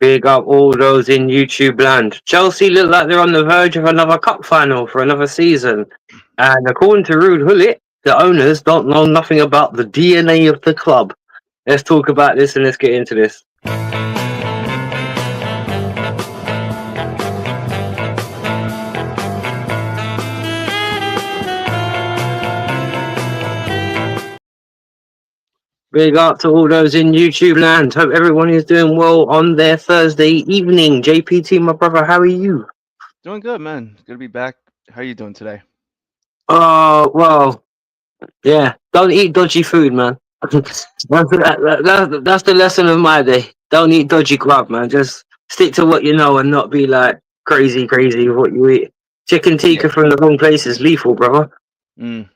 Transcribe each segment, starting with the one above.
Big up all those in YouTube land. Chelsea look like they're on the verge of another cup final for another season. And according to Rude Hullet, the owners don't know nothing about the DNA of the club. Let's talk about this and let's get into this. Big up to all those in YouTube land. Hope everyone is doing well on their Thursday evening. JPT, my brother, how are you? Doing good, man. Good to be back. How are you doing today? Oh, well, yeah. Don't eat dodgy food, man. That's the lesson of my day. Don't eat dodgy crap, man. Just stick to what you know and not be like crazy with what you eat. Chicken Yeah. tikka from the wrong place is lethal, brother. Mm.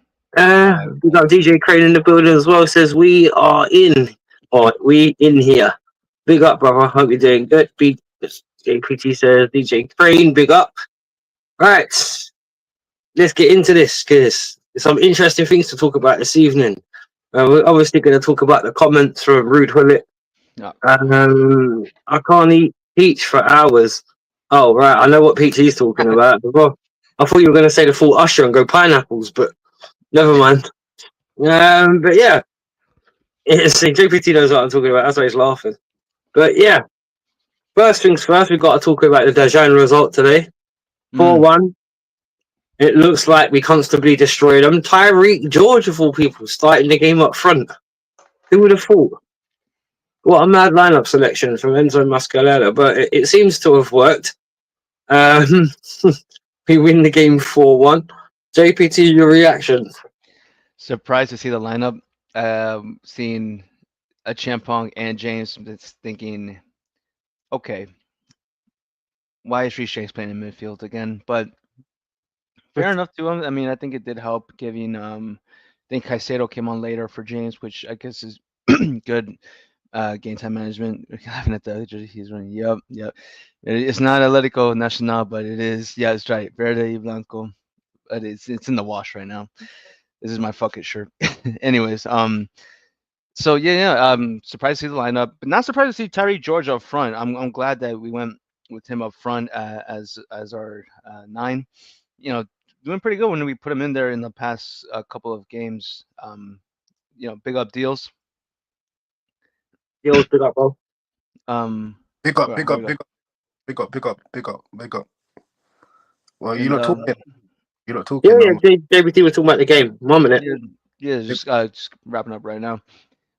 We got DJ Crane in the building as well. Says we are in, or we in here. Big up, brother. Hope you're doing good. JPT says DJ Crane. Big up. Right, let's get into this because there's some interesting things to talk about this evening. We're obviously going to talk about the comments from Rude Hullet. Yeah. I can't eat peach for hours. Oh, right. I know what peach he's talking about. Well, I thought you were going to say the full Usher and go pineapples, but never mind. But yeah, JPT knows what I'm talking about. That's why he's laughing. But yeah, first things first, we've got to talk about the Dajan result today. 4-1. It looks like we constantly destroy them. Tyreek George, of all people, starting the game up front. Who would have thought? What a mad lineup selection from Enzo Mascalera, but it seems to have worked. Um, we win the game 4-1. JPT, your reaction? Surprised to see the lineup. Seeing a Champong and James, that's thinking, okay, why is Reece James playing in midfield again? But fair enough to him. I mean, I think it did help giving. I think Caicedo came on later for James, which I guess is good. Game time management. Laughing at the he's running. Yep. It's not Atletico Nacional, but it is. Yeah, it's right. Verde y Blanco. But it's in the wash right now. This is my fuck it shirt. Anyways, so yeah. Surprised to see the lineup, but not surprised to see Tyree George up front. I'm glad that we went with him up front as our 9. Doing pretty good when we put him in there in the past couple of games. Big up deals. Yours, big up, bro. Um, Pick up, well, pick there up, we go. pick up, pick up, pick up, pick up, pick up. Well, you're And not talking. You're not Yeah, talking. JPT was talking about the game. 1 minute. yeah, just wrapping up right now.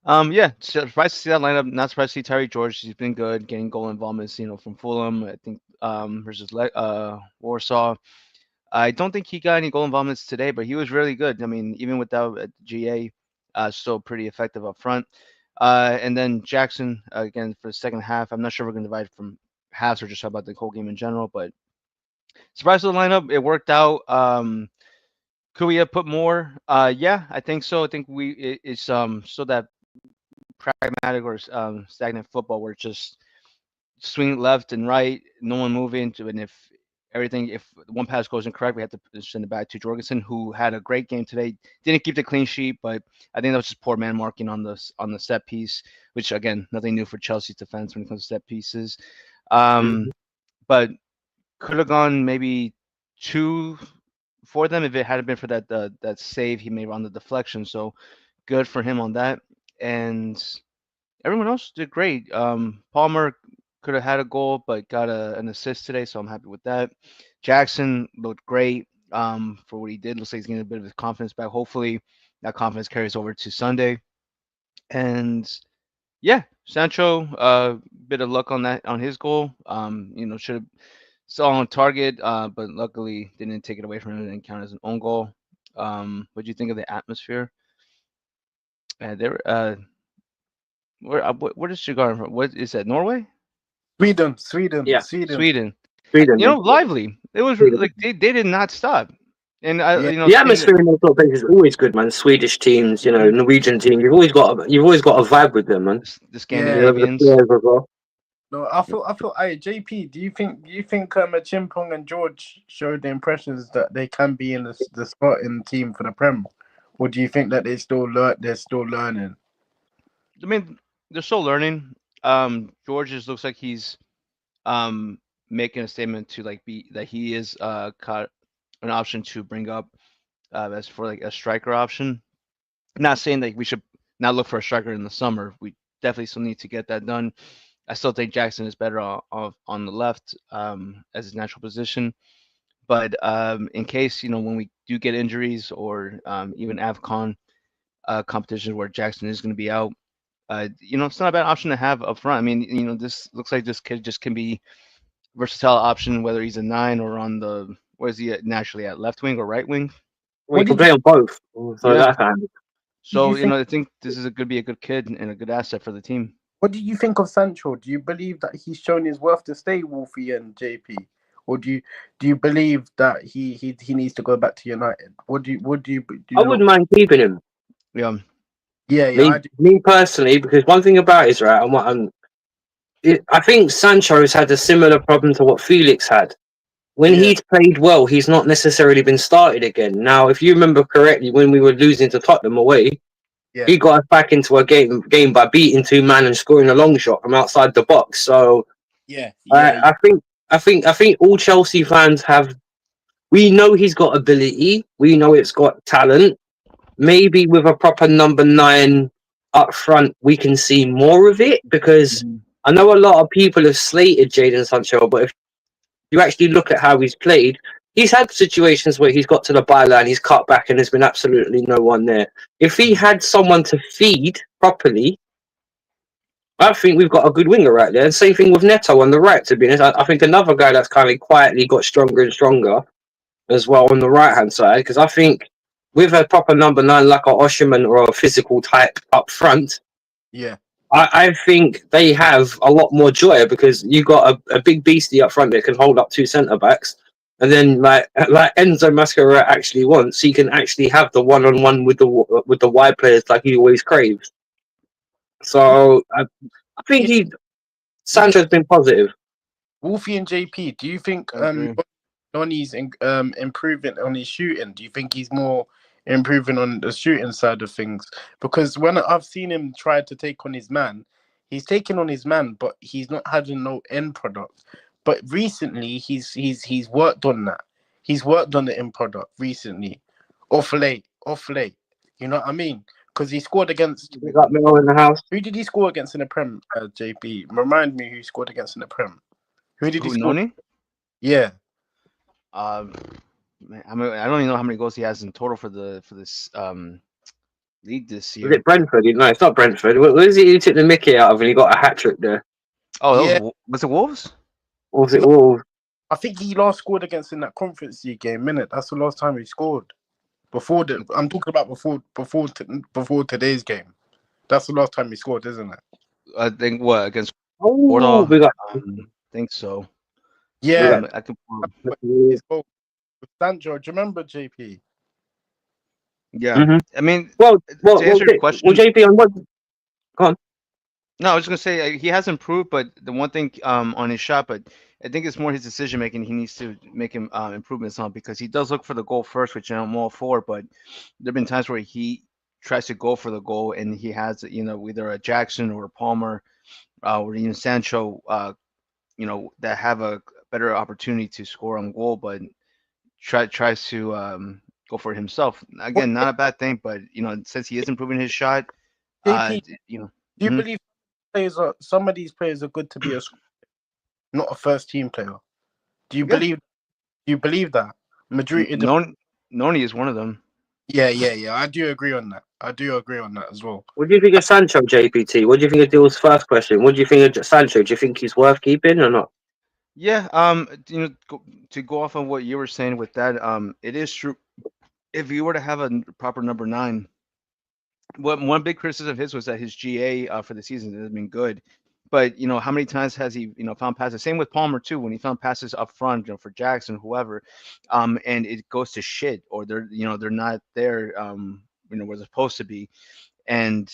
Yeah, surprised to see that lineup. Not surprised to see Terry George. He's been good, getting goal involvements. From Fulham, I think versus Warsaw. I don't think he got any goal involvements today, but he was really good. I mean, even without GA, still pretty effective up front. And then Jackson again for the second half. I'm not sure if we're gonna divide from halves or just talk about the whole game in general, but surprised with the lineup. It worked out. Could we have put more? Yeah, I think so. I think it's so that pragmatic or stagnant football where it's just swing left and right, no one moving to, and if one pass goes incorrect, we have to send it back to Jorgensen, who had a great game today. Didn't keep the clean sheet, but I think that was just poor man marking on the set piece, which again, nothing new for Chelsea's defense when it comes to set pieces. But could have gone maybe 2 for them if it hadn't been for that save he made on the deflection. So good for him on that. And everyone else did great. Palmer could have had a goal, but got an assist today, so I'm happy with that. Jackson looked great for what he did. Looks like he's getting a bit of his confidence back. Hopefully, that confidence carries over to Sunday. And yeah, Sancho, bit of luck on his goal. Should have saw on target, but luckily didn't take it away from him and count as an own goal. What do you think of the atmosphere? There, where is Djurgården from? What is that? Norway? Sweden. Yeah. Sweden. Sweden. Lively. It was like they did not stop. And Yeah. The atmosphere in those sort of places is always good, man. Swedish teams, Norwegian teams. You've always got a vibe with them, man. the You know, the Scandinavians. players as well. No, I feel. Hey, JP, do you think Chimpong and George showed the impressions that they can be in the spot in the team for the Prem, or do you think that they're still learning? I mean, they're still learning. George just looks like he's making a statement to like be that he is an option to bring up as for like a striker option. Not saying that we should not look for a striker in the summer. We definitely still need to get that done. I still think Jackson is better on the left as his natural position. But in case when we do get injuries or even Avcon competitions where Jackson is going to be out, it's not a bad option to have up front. I mean, this looks like this kid just can be versatile option whether he's a 9 or on the where is he naturally at, left wing or right wing? We What can did play on both. So Yeah. that kind of. you So think? I think this is could be a good kid and a good asset for the team. What do you think of Sancho? Do you believe that he's shown his worth to stay, Wolfie and JP, or do you believe that he needs to go back to United? Do I you wouldn't look? mind keeping him. Yeah. Yeah, I do. Me personally, because one thing about it is right. I think Sancho's had a similar problem to what Felix had. When Yeah. he's played well, he's not necessarily been started again. Now, if you remember correctly, when we were losing to Tottenham away, Yeah. he got us back into a game by beating 2 man and scoring a long shot from outside the box. So Yeah, I think all Chelsea fans have. We know he's got ability. We know it's got talent. Maybe with a proper number 9 up front, we can see more of it because Mhm. I know a lot of people have slated Jadon Sancho, but if you actually look at how he's played, he's had situations where he's got to the byline, he's cut back, and there's been absolutely no one there. If he had someone to feed properly, I think we've got a good winger right there. And same thing with Neto on the right, to be honest. I think another guy that's kind of quietly got stronger and stronger as well on the right hand side, because I think with a proper number 9 like a Osherman or a physical type up front, yeah, I think they have a lot more joy because you got a big beastie up front that can hold up 2 centre backs, and then like Enzo Mascara actually wants, he can actually have the one-on-one with the wide players like he always craves. So I think Sancho's been positive. Wolfie and JP. Do you think I agree. Donny's improving on his shooting? Do you think he's more improving on the shooting side of things? Because when I've seen him try to take on his man, he's taken on his man, but he's not having no end product. But recently, he's worked on that. He's worked on the end product recently, off late. You know what I mean? Because he scored against We got Mel in the house. who did he score against in the Prem? JP, remind me who he scored against in the Prem. Who did he Who, score? Noni? Yeah. Man, I mean, I don't even know how many goals he has in total for this league this Was year. it Brentford? No, it's not Brentford. What was it you took the Mickey out of and he got a hat trick there? Oh, that Yeah. was it Wolves? Or was it No. Wolves? I think he last scored against in that Conference League game, minute. That's the last time he scored. I'm talking about before today's game. That's the last time he scored, isn't it? I think what against Oh, Porto? we got. Think so. Yeah. I can. His goal with Sancho. Do you remember JP? Yeah. Mhm. I mean, Well, to answer your question, JP on what? Go on. no, I was gonna say he has improved, but the one thing on his shot, but I think it's more his decision making. He needs to make him improvements on because he does look for the goal first, which I'm all for. But there've been times where he tries to go for the goal and he has either a Jackson or a Palmer or even Sancho, that have a better opportunity to score on goal, but tries to go for it himself. What, Again, not a bad thing, but since he is improving his shot, JP, you know. do you Mhm. believe some of these players are good to be not a first team player? Do you Yeah. believe? Do you believe that? Majority of the Noni is one of them. yeah. I do agree on that. I do agree on that as well. What do you think of Sancho, JPT? What do you think of Dill's first question? What do you think of Sancho? Do you think he's worth keeping or not? Yeah, to go off on what you were saying with that, it is true. If you were to have a proper number 9, one big criticism of his was that his GA for the season has been good, but how many times has he found passes? Same with Palmer too. When he found passes up front, for Jackson, whoever, and it goes to shit, or they're not there, where they're supposed to be, and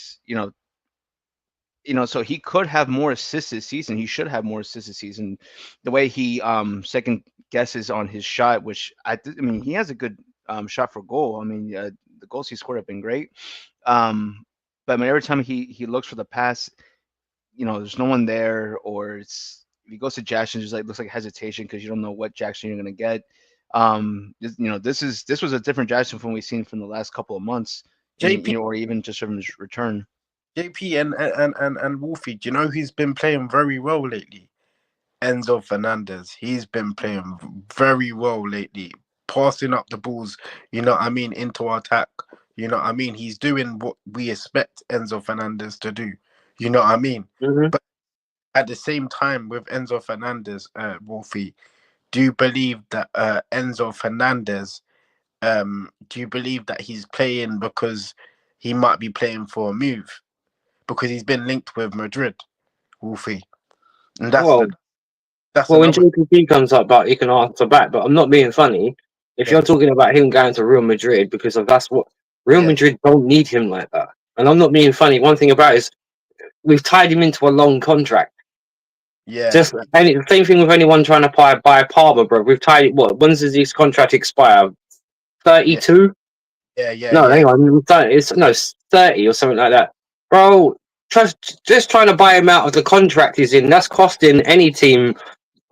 so he could have more assists this season. He should have more assists this season. The way he second guesses on his shot, which I mean, he has a good shot for goal. I mean, the goals he scored have been great. But I mean, every time he looks for the pass, there's no one there, or it's he goes to Jackson, just like looks like hesitation because you don't know what Jackson you're gonna get. This was a different Jackson from we've seen from the last couple of months, JP, or even just from his return. JP, and Wolfie. Do you know who's been playing very well lately? Enzo Fernandez. He's been playing very well lately, passing up the balls. You know what I mean, into attack. You know what I mean. He's doing what we expect Enzo Fernandez to do. You know what I mean. Mm-hmm. But at the same time, with Enzo Fernandez, Wolfie, do you believe that Enzo Fernandez? Do you believe that he's playing because he might be playing for a move because he's been linked with Madrid, Wolfie? And that's Well, when another. JPT comes up, but he can answer back. But I'm not being funny. If Yeah. you're talking about him going to Real Madrid, because of that's what Real Yeah. Madrid don't need him like that. And I'm not being funny. One thing about it is we've tied him into a long contract. Yeah. Just the same thing with anyone trying to buy Palmer, bro. We've tied it. What? When does his contract expire? 32? Yeah. No, hang on. It's 30 or something like that, bro. Just trying to buy him out of the contract he's in. That's costing any team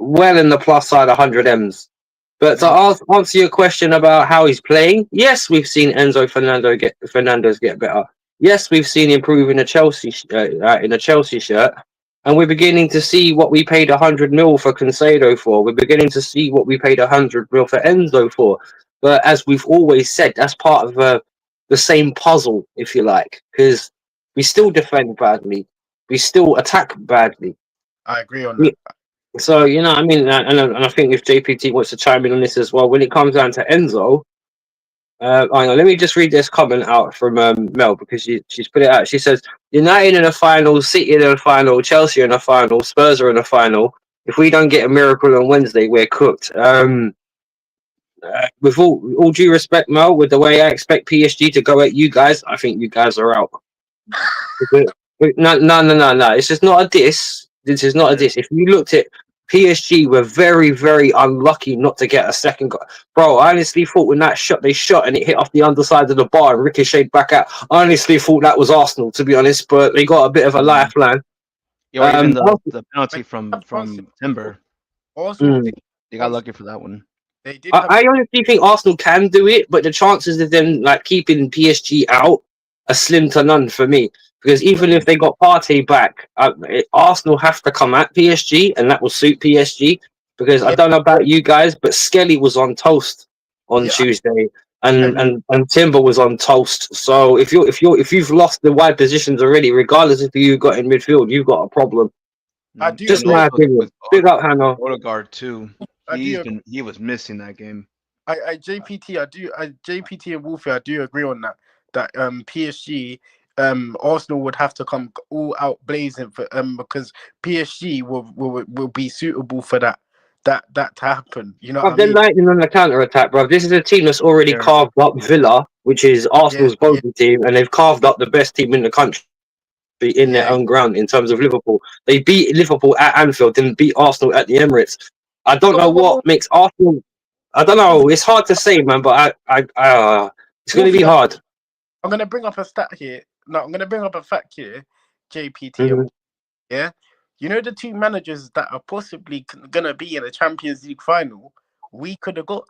well in the plus side 100 M's. But to answer your question about how he's playing, yes, we've seen Enzo Fernandez get better. Yes, we've seen him improve in a Chelsea shirt, and we're beginning to see what we paid 100 mil for Concedo for. We're beginning to see what we paid 100 mil for Enzo for. But as we've always said, that's part of the same puzzle, if you like, because we still defend badly, we still attack badly. I agree on that. So, you know, I mean, and I think if JPT wants to chime in on this as well, when it comes down to Enzo, hang on, let me just read this comment out from Mel because she's put it out. She says, United in the final, City in the final, Chelsea in the final, Spurs are in the final. If we don't get a miracle on Wednesday, we're cooked. With all due respect, Mel, with the way I expect PSG to go at you guys, I think you guys are out. No. It's just not a diss. This is not a diss. If you looked at PSG, were very, very unlucky not to get a second goal. Bro, I honestly thought when that shot they shot and it hit off the underside of the bar and ricocheted back out, I honestly thought that was Arsenal, to be honest, but they got a bit of a lifeline. Even the penalty from Timber. Also, they got lucky for that one. They did. I honestly think Arsenal can do it, but the chances of them like keeping PSG out are slim to none for me. Because even if they got Partey back, Arsenal have to come at PSG, and that will suit PSG. Because I don't know about you guys, but Skelly was on toast on Tuesday, and Timber was on toast. So if you've lost the wide positions already, regardless of who you got in midfield, you've got a problem. I do. Just my opinion. Big up, Hannah. Odegaard too. He was missing that game. JPT and Wolfie, I do agree on that. That PSG, Arsenal would have to come all out blazing for because PSG will be suitable for that to happen. You know, They're lightning on the counter attack, bro. This is a team that's already carved up Villa, which is Arsenal's bogey team, and they've carved up the best team in the country in their own ground in terms of Liverpool. They beat Liverpool at Anfield, didn't beat Arsenal at the Emirates. I don't know what makes Arsenal. I don't know. It's hard to say, man. But it's going to be hard. I'm going to bring up a stat here. No, I'm going to bring up a fact here. JPT, Mm-hmm. You know the two managers that are possibly going to be in a Champions League final. We could have got.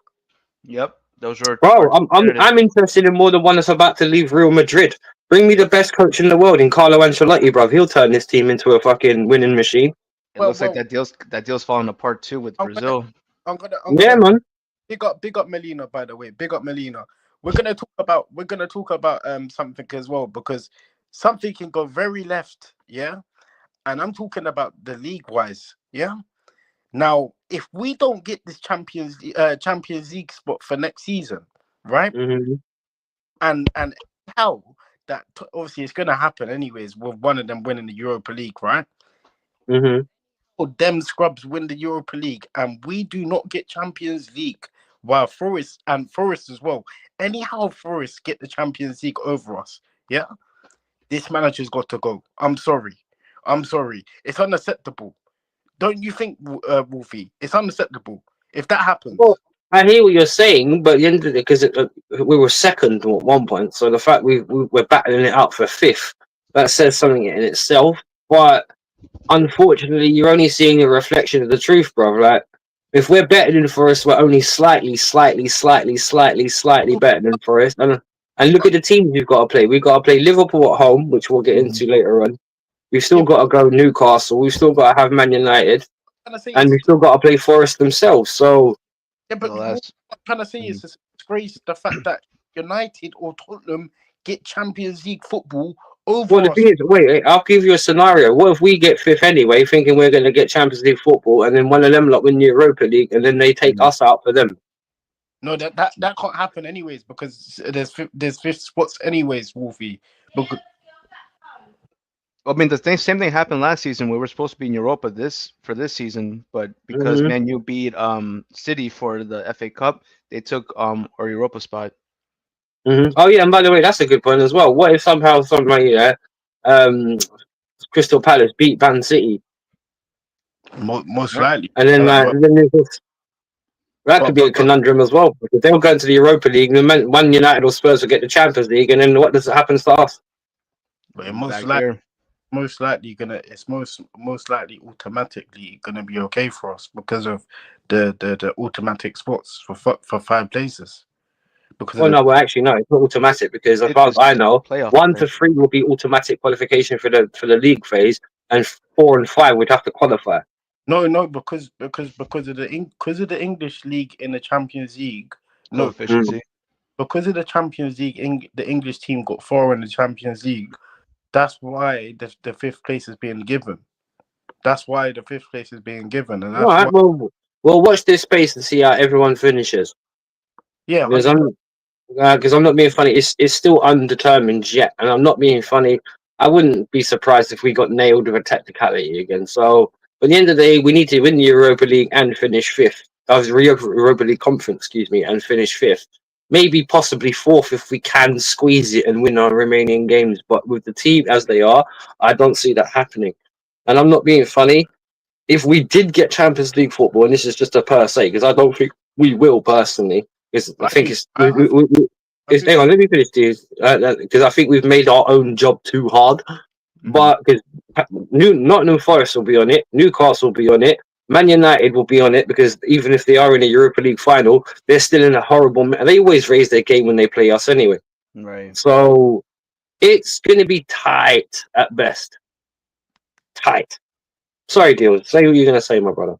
Yep, those are. Bro, I'm interested in more the one that's about to leave Real Madrid. Bring me the best coach in the world in Carlo Ancelotti, bro. He'll turn this team into a fucking winning machine. It looks like that deal's falling apart too with Brazil. Man. Big up Melina, by the way. Big up Melina. We're gonna talk about something as well, because something can go very left, and I'm talking about the league wise, Now, if we don't get this Champions League spot for next season, right? Mm-hmm. And how that obviously it's gonna happen anyways with one of them winning the Europa League, right? Mm-hmm. Or them scrubs win the Europa League and we do not get Champions League, while Forest as well. Anyhow, Forest get the Champions League over us, this manager's got to go. I'm sorry. It's unacceptable. Don't you think, Wolfie? It's unacceptable if that happens. Well, I hear what you're saying, but at the end of it, because we were second at one point, so the fact we're battling it out for fifth, that says something in itself. But unfortunately, you're only seeing a reflection of the truth, bro. Like, if we're better than Forest, we're only slightly better than Forest. And look at the teams we've got to play. We've got to play Liverpool at home, which we'll get into later on. We've still Yeah, got to go Newcastle. We've still got to have Man United, I'm trying to say and we've is still got to play Forest themselves. So, yeah, The but what last, I'm trying to say is it's a disgrace the fact that United or Tottenham get Champions League football well, over the us. thing is, wait, I'll give you a scenario. What if we get fifth anyway, thinking we're going to get Champions League football, and then one of them lot win the Europa League, and then they take us out for them? No, that can't happen anyways because there's fifth spots anyways, Wolfie. Because I mean, the same thing happened last season. We were supposed to be in Europa for this season, but because Mm-hmm. Man U beat City for the FA Cup, they took our Europa spot. Mm-hmm. Oh yeah, and by the way, that's a good point as well. What if somehow, somebody, um, Crystal Palace beat Man City, most Right. likely, and then but that could be a but conundrum as well. Because they'll go into the Europa League, and then Man United or Spurs will get the Champions League, and then what does it happen to us? it Back here. most likely gonna it's most likely automatically gonna be okay for us because of the automatic spots for five places because of Well, the no, well, actually, no, it's not automatic because, as It far as is I know, playoff 1 play. to 3 will be automatic qualification for the league phase, and 4 and 5 would have to qualify. no because of the English league in the Champions League. No, Coefficiency. because of the Champions League, the English team got four in the Champions League. That's why the fifth place is being given. That's why the fifth place is being given, and All that's right, why. well, we'll watch this space and see how everyone finishes. Yeah, Because 100%. I'm not being funny. It's still undetermined yet, and I'm not being funny. I wouldn't be surprised if we got nailed with a technicality again. So, at the end of the day, we need to win the Europa League and finish fifth. That was Europa League Conference, excuse me, and finish fifth. Maybe possibly fourth if we can squeeze it and win our remaining games. But with the team as they are, I don't see that happening. And I'm not being funny. If we did get Champions League football, and this is just a per se, because I don't think we will personally, because I think it's I think hang on, let me finish this, because I think we've made our own job too hard. But because Nottingham Forest will be on it, Newcastle will be on it, Man United will be on it, because even if they are in a Europa League final, they're still in a horrible. They always raise their game when they play us anyway. Right. So it's going to be tight at best. Tight. Sorry, Deal. Say what you're going to say, my brother.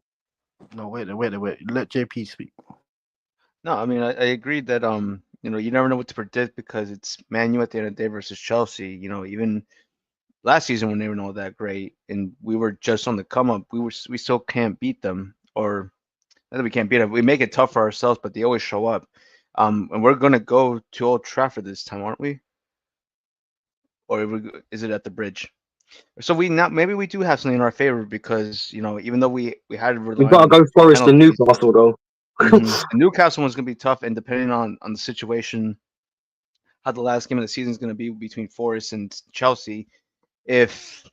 no, wait. Let JP speak. No, I mean I agree that you never know what to predict because it's Man U at the end of the day versus Chelsea. Even last season when they were all that great and we were just on the come up, we still can't beat them. Or not that we can't beat them, we make it tough for ourselves, but they always show up. And we're gonna go to Old Trafford this time, aren't we? Or is it at the Bridge? So maybe we do have something in our favor because even though we had to We've rely got to on go Forest and penalties. Newcastle, though. And Newcastle one's gonna be tough, and depending on the situation, how the last game of the season is gonna be between Forest and Chelsea, if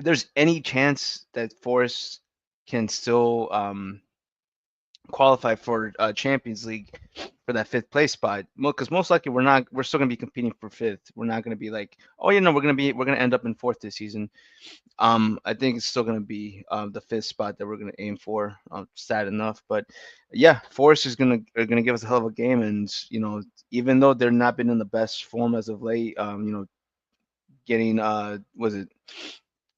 there's any chance that Forest can still qualify for Champions League for that fifth place spot, because most likely we're still gonna be competing for fifth. We're not gonna be like, oh we're gonna end up in fourth this season. I think it's still gonna be the fifth spot that we're gonna aim for. Sad enough, but yeah, Forest are gonna give us a hell of a game, and even though they're not been in the best form as of late, getting was it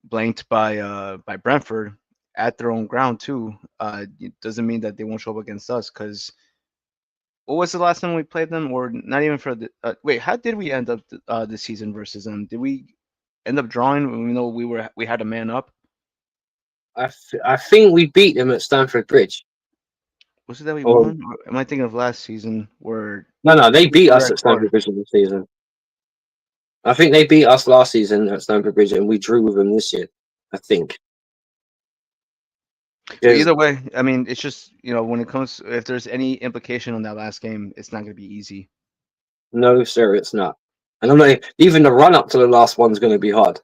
blanked by Brentford at their own ground too. It doesn't mean that they won't show up against us. Because what was the last time we played them? Or not even for the wait? How did we end up this season versus them? Did we end up drawing even though we had a man up? I think we beat them at Stamford Bridge. Was it that we Or won? Or am I thinking of last season where no, they beat we were us at at Stamford Bridge this season. I think they beat us last season at Stamford Bridge, and we drew with them this year. I think. So either way, I mean, it's just when it comes, if there's any implication on that last game, it's not going to be easy. No, sir, it's not. And I'm not even the run up to the last one's going to be hard.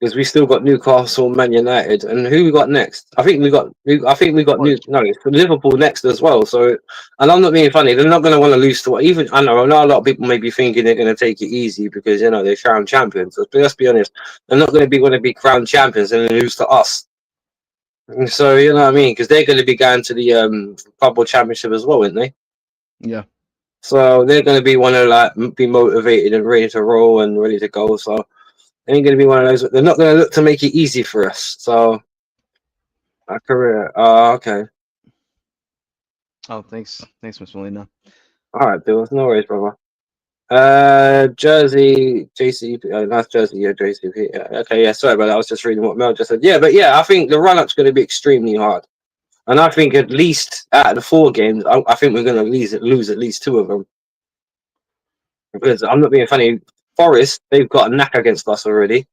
because we still got Newcastle, Man United, and who we got next? I think we got it's Liverpool next as well. So, and I'm not being funny. They're not going to want to lose to even. I know a lot of people may be thinking they're going to take it easy because they're crowned champions. But let's be honest, they're not going to be crowned champions and then lose to us. So you know what I mean? Because they're going to be going to the Club World Championship as well, aren't they? Yeah. So they're going to be want to be motivated and ready to roll and ready to go. So they ain't going to be one of those. They're not going to look to make it easy for us. So our career. Oh, okay. Oh, thanks, Miss Molina. All right, Bill. No worries, brother. Jersey, JCP. Nice Jersey, yeah, JCP. Yeah, okay, yeah. Sorry about that. I was just reading what Mel just said. Yeah, but yeah, I think the run-up's going to be extremely hard, and I think at least out of the 4 games, I think we're going to lose at least 2 of them. Because I'm not being funny. Forest, they've got a knack against us already,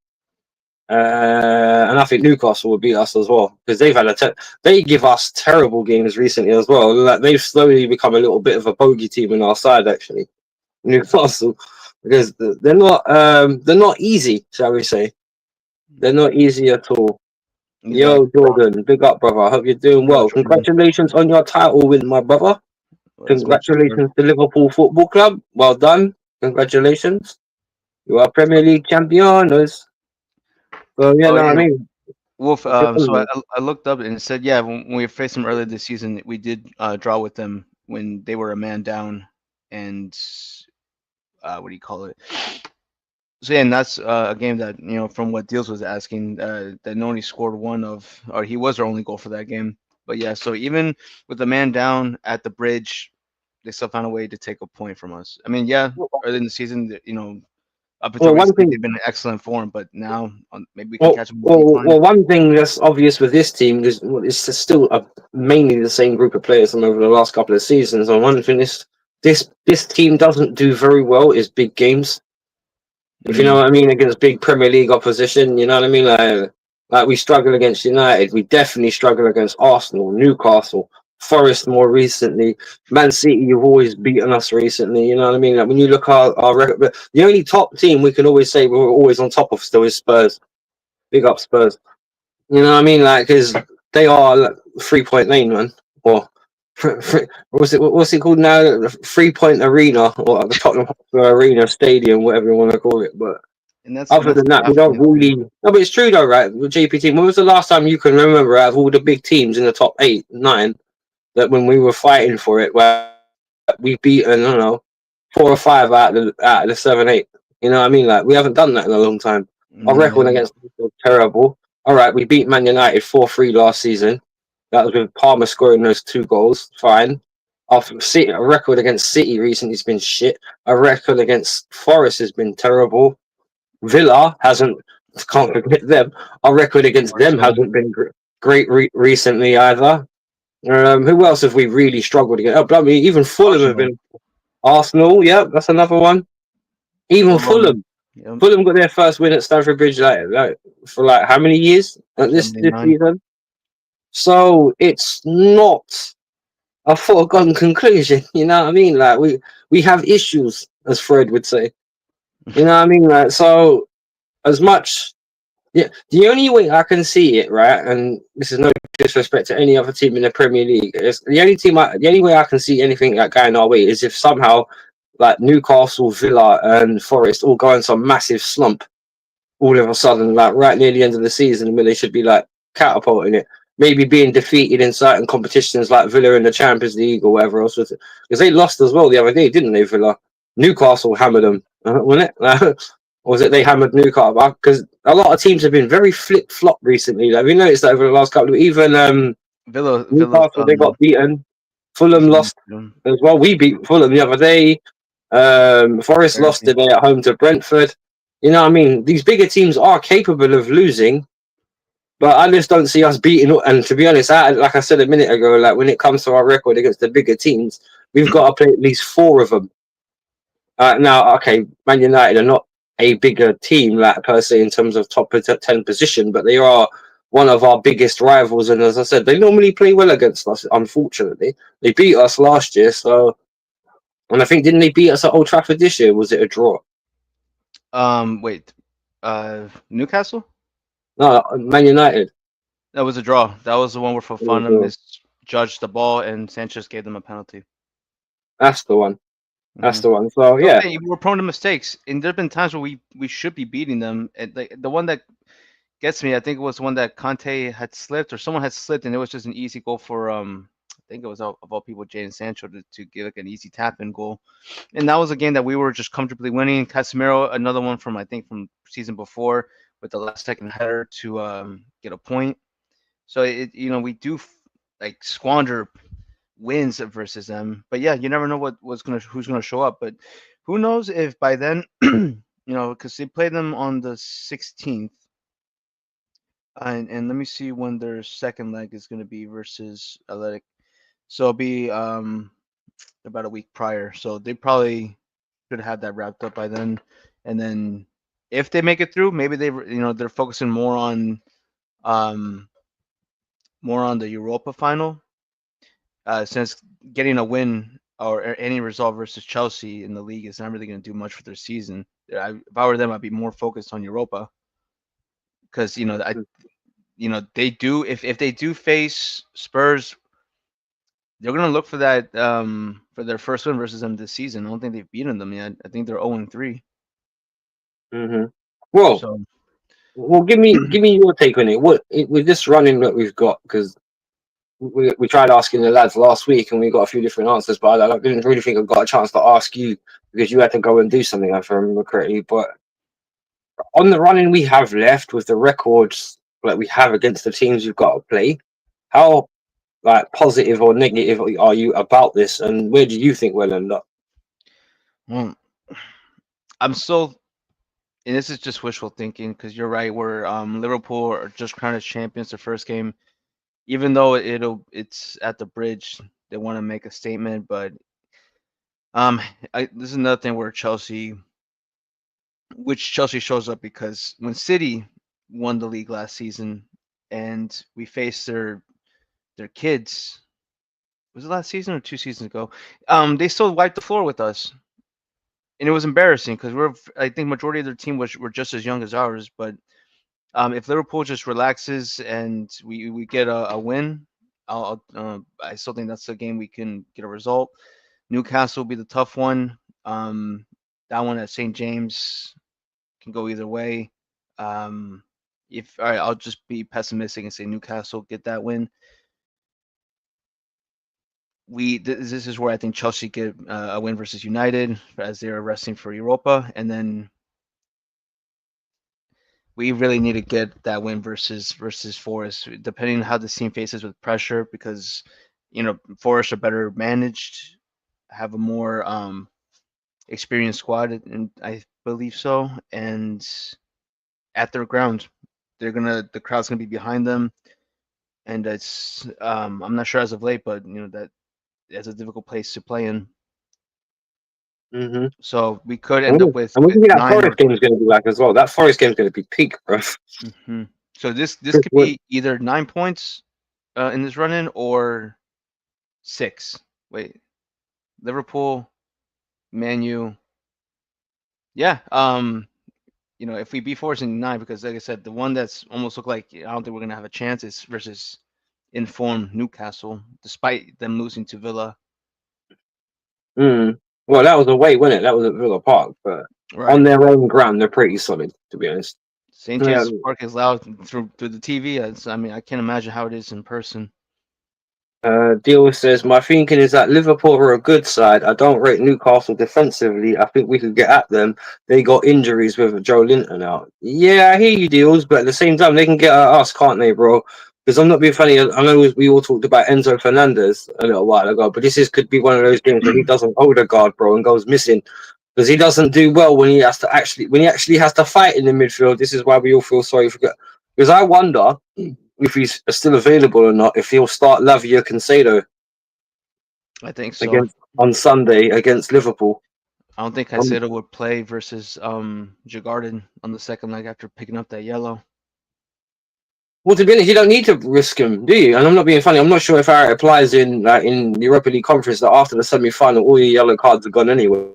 and I think Newcastle will beat us as well because they've had they give us terrible games recently as well. Like they've slowly become a little bit of a bogey team in our side actually. Newcastle, because they're not easy, shall we say? They're not easy at all. Exactly. Yo, Jordan, big up, brother. I hope you're doing well. Congratulations on your title win, my brother. Congratulations to Liverpool Football Club. Well done. Congratulations. You are Premier League champions. So yeah, I mean. Wolf. So I looked up and it said, yeah, when we faced them earlier this season, we did draw with them when they were a man down, and what do you call it? So yeah, and that's a game that from what Deals was asking, that Noni scored or he was our only goal for that game. But yeah, so even with the man down at the bridge, they still found a way to take a point from us. I mean, yeah, early in the season, up until recently, they've been in excellent form, but now maybe we can catch them. Well, one thing that's obvious with this team is it's still mainly the same group of players from over the last couple of seasons. And one thing this team doesn't do very well is big games. If you know what I mean, against big Premier League opposition, you know what I mean? Like we struggle against United, we definitely struggle against Arsenal, Newcastle, Forest more recently, Man City. You've always beaten us recently. You know what I mean? Like when you look at our record, but the only top team we can always say we're always on top of still is Spurs. Big up Spurs. You know what I mean? Like because they are like 3-point lane, man. Or what's it called now? 3-point arena or the Tottenham Hotspur Arena Stadium, whatever you want to call it. But other than that, we don't really. No, but it's true though, right? With GPT, when was the last time you can remember out of all the big teams in the top 8, 9 that when we were fighting for it, where we've beaten, I don't know, 4 or 5 out of the 7, 8. You know what I mean? Like we haven't done that in a long time. Our record against them was terrible. All right, we beat Man United 4-3 last season. That was with Palmer scoring those 2 goals. Fine. Our record against City recently has been shit. Our record against Forest has been terrible. Villa can't forget them. Our record against them hasn't been great recently either. Who else have we really struggled against? Oh, even Fulham have been. Arsenal, yeah, that's another one. Even Fulham. Yep. Fulham got their first win at Stamford Bridge for how many years this season? So it's not a foregone conclusion, you know what I mean? Like we have issues, as Fred would say. You know what I mean? Like so as much the only way I can see it, right, and this is no disrespect to any other team in the Premier League, is the only way I can see anything like going our way is if somehow like Newcastle, Villa and Forest all go in some massive slump all of a sudden, like right near the end of the season when they should be like catapulting it. Maybe being defeated in certain competitions like Villa in the Champions League or whatever else with it. Because they lost as well the other day, didn't they, Villa? Newcastle hammered them, wasn't it? Or was it they hammered Newcastle? Because a lot of teams have been very flip-flop recently. Like we noticed that over the last couple of even Newcastle, they got beaten. Fulham lost as well. We beat Fulham the other day. Forest lost today at home to Brentford. You know what I mean? These bigger teams are capable of losing, but I just don't see us beating. And to be honest, like I said a minute ago, like when it comes to our record against the bigger teams, we've got to play at least 4 of them. Now, okay, Man United are not a bigger team, like per se, in terms of top 10 position, but they are one of our biggest rivals. And as I said, they normally play well against us. Unfortunately, they beat us last year, so. And I think didn't they beat us at Old Trafford this year? Was it a draw? Wait, Newcastle? No, Man United. That was a draw. That was the one where Fofana draw. misjudged the ball and Sanchez gave them a penalty. That's the one. That's Mhm. the one. So So yeah. we're prone to mistakes, and there've been times where we should be beating them. And the one that gets me, I think it was one that Conte had slipped or someone had slipped, and it was just an easy goal for I think it was of all people Jadon Sancho to give like an easy tap in goal, and that was a game that we were just comfortably winning. Casemiro, another one from I think from season before with the last second header to get a point. So we do like squander wins versus them. But yeah, you never know who's gonna show up. But who knows if by then, because they play them on the 16th, and let me see when their second leg is gonna be versus Athletic. So it'll be about a week prior. So they probably should have that wrapped up by then. And then if they make it through, maybe they're focusing more on the Europa final. Since getting a win or any result versus Chelsea in the league is not really going to do much for their season. If I were them, I'd be more focused on Europa because they do if they do face Spurs, they're going to look for that for their first win versus them this season. I don't think they've beaten them yet. I think they're 0-3. Well, So well, give me your take on it. With this running that we've got, because we tried asking the lads last week and we got a few different answers, but I didn't really think I got a chance to ask you because you had to go and do something, if I remember correctly. But on the running we have left with the records that we have against the teams we've got to play, how positive or negative are you about this, and where do you think we'll end up? well, I'm still, and this is just wishful thinking because you're right. We're Liverpool are just crowned as champions their first game. Even though it's at the bridge, they want to make a statement. But this is another thing where Chelsea shows up because when City won the league last season and we faced their kids, was it last season or 2 seasons ago? They still wiped the floor with us, and it was embarrassing because I think majority of their team were just as young as ours, but. If Liverpool just relaxes and we get a win, I still think that's a game we can get a result. Newcastle will be the tough one. That one at St. James can go either way. All right, I'll just be pessimistic and say Newcastle get that win. This is where I think Chelsea get a win versus United as they're resting for Europa, and then we really need to get that win versus Forest, depending on how this team faces with pressure, because Forest are better managed, have a more experienced squad, and I believe so. And at their ground, the crowd's gonna be behind them, and it's I'm not sure as of late, but that it's a difficult place to play in. Mm-hmm. So we could end up with. And what do you think that 9 Forest game is going to be like as well? That Forest game is going to be peak, bro. Mm-hmm. So this could be either 9 points in this run-in or 6. Wait, Liverpool, Man U. Yeah. If we beat Forest in 9, because like I said, the one that's almost looked like I don't think we're gonna have a chance is versus informed Newcastle, despite them losing to Villa. Well, that was away, wasn't it? That was at Villa Park, but on their own ground, they're pretty solid, to be honest. St. James Park is loud through the TV. I can't imagine how it is in person. Deal says, my thinking is that Liverpool are a good side. I don't rate Newcastle defensively. I think we could get at them. They got injuries with Joe Linton out. Yeah, I hear you, Deals, but at the same time, they can get at us, can't they, bro? Because I'm not being funny. I know we all talked about Enzo Fernandez a little while ago, but could be one of those games where he doesn't hold a guard, bro, and goes missing because he doesn't do well when he actually has to fight in the midfield. This is why we all feel sorry for. Because I wonder if he's still available or not, if he'll start Lavia Cancelo. I think so. On Sunday against Liverpool. I don't think Caicedo would play versus Djurgården on the second leg after picking up that yellow. Well, to be honest, you don't need to risk him, do you? And I'm not being funny. I'm not sure if that applies in the Europa League conference that after the semi-final, all your yellow cards are gone anyway.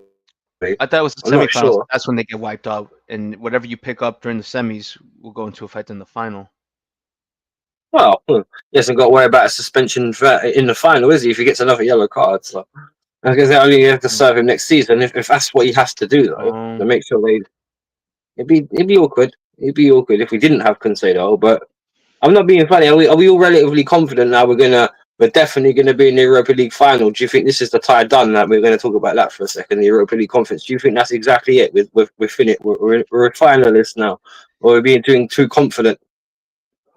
I thought it was the I'm not semifinals. sure. That's when they get wiped out, and whatever you pick up during the semis will go into effect in the final. Well, he hasn't got to worry about a suspension in the final, is he? If he gets another yellow card, so I guess they only have to serve him next season. If that's what he has to do, though, to make sure it'd be awkward. It'd be awkward if we didn't have Conceição. But I'm not being funny. Are we all relatively confident now? We're definitely gonna be in the Europa League final. Do you think this is the tie done? That we're going to talk about that for a second. The Europa League conference. Do you think that's exactly it? We're finished. We're a finalist now, or we're being too confident?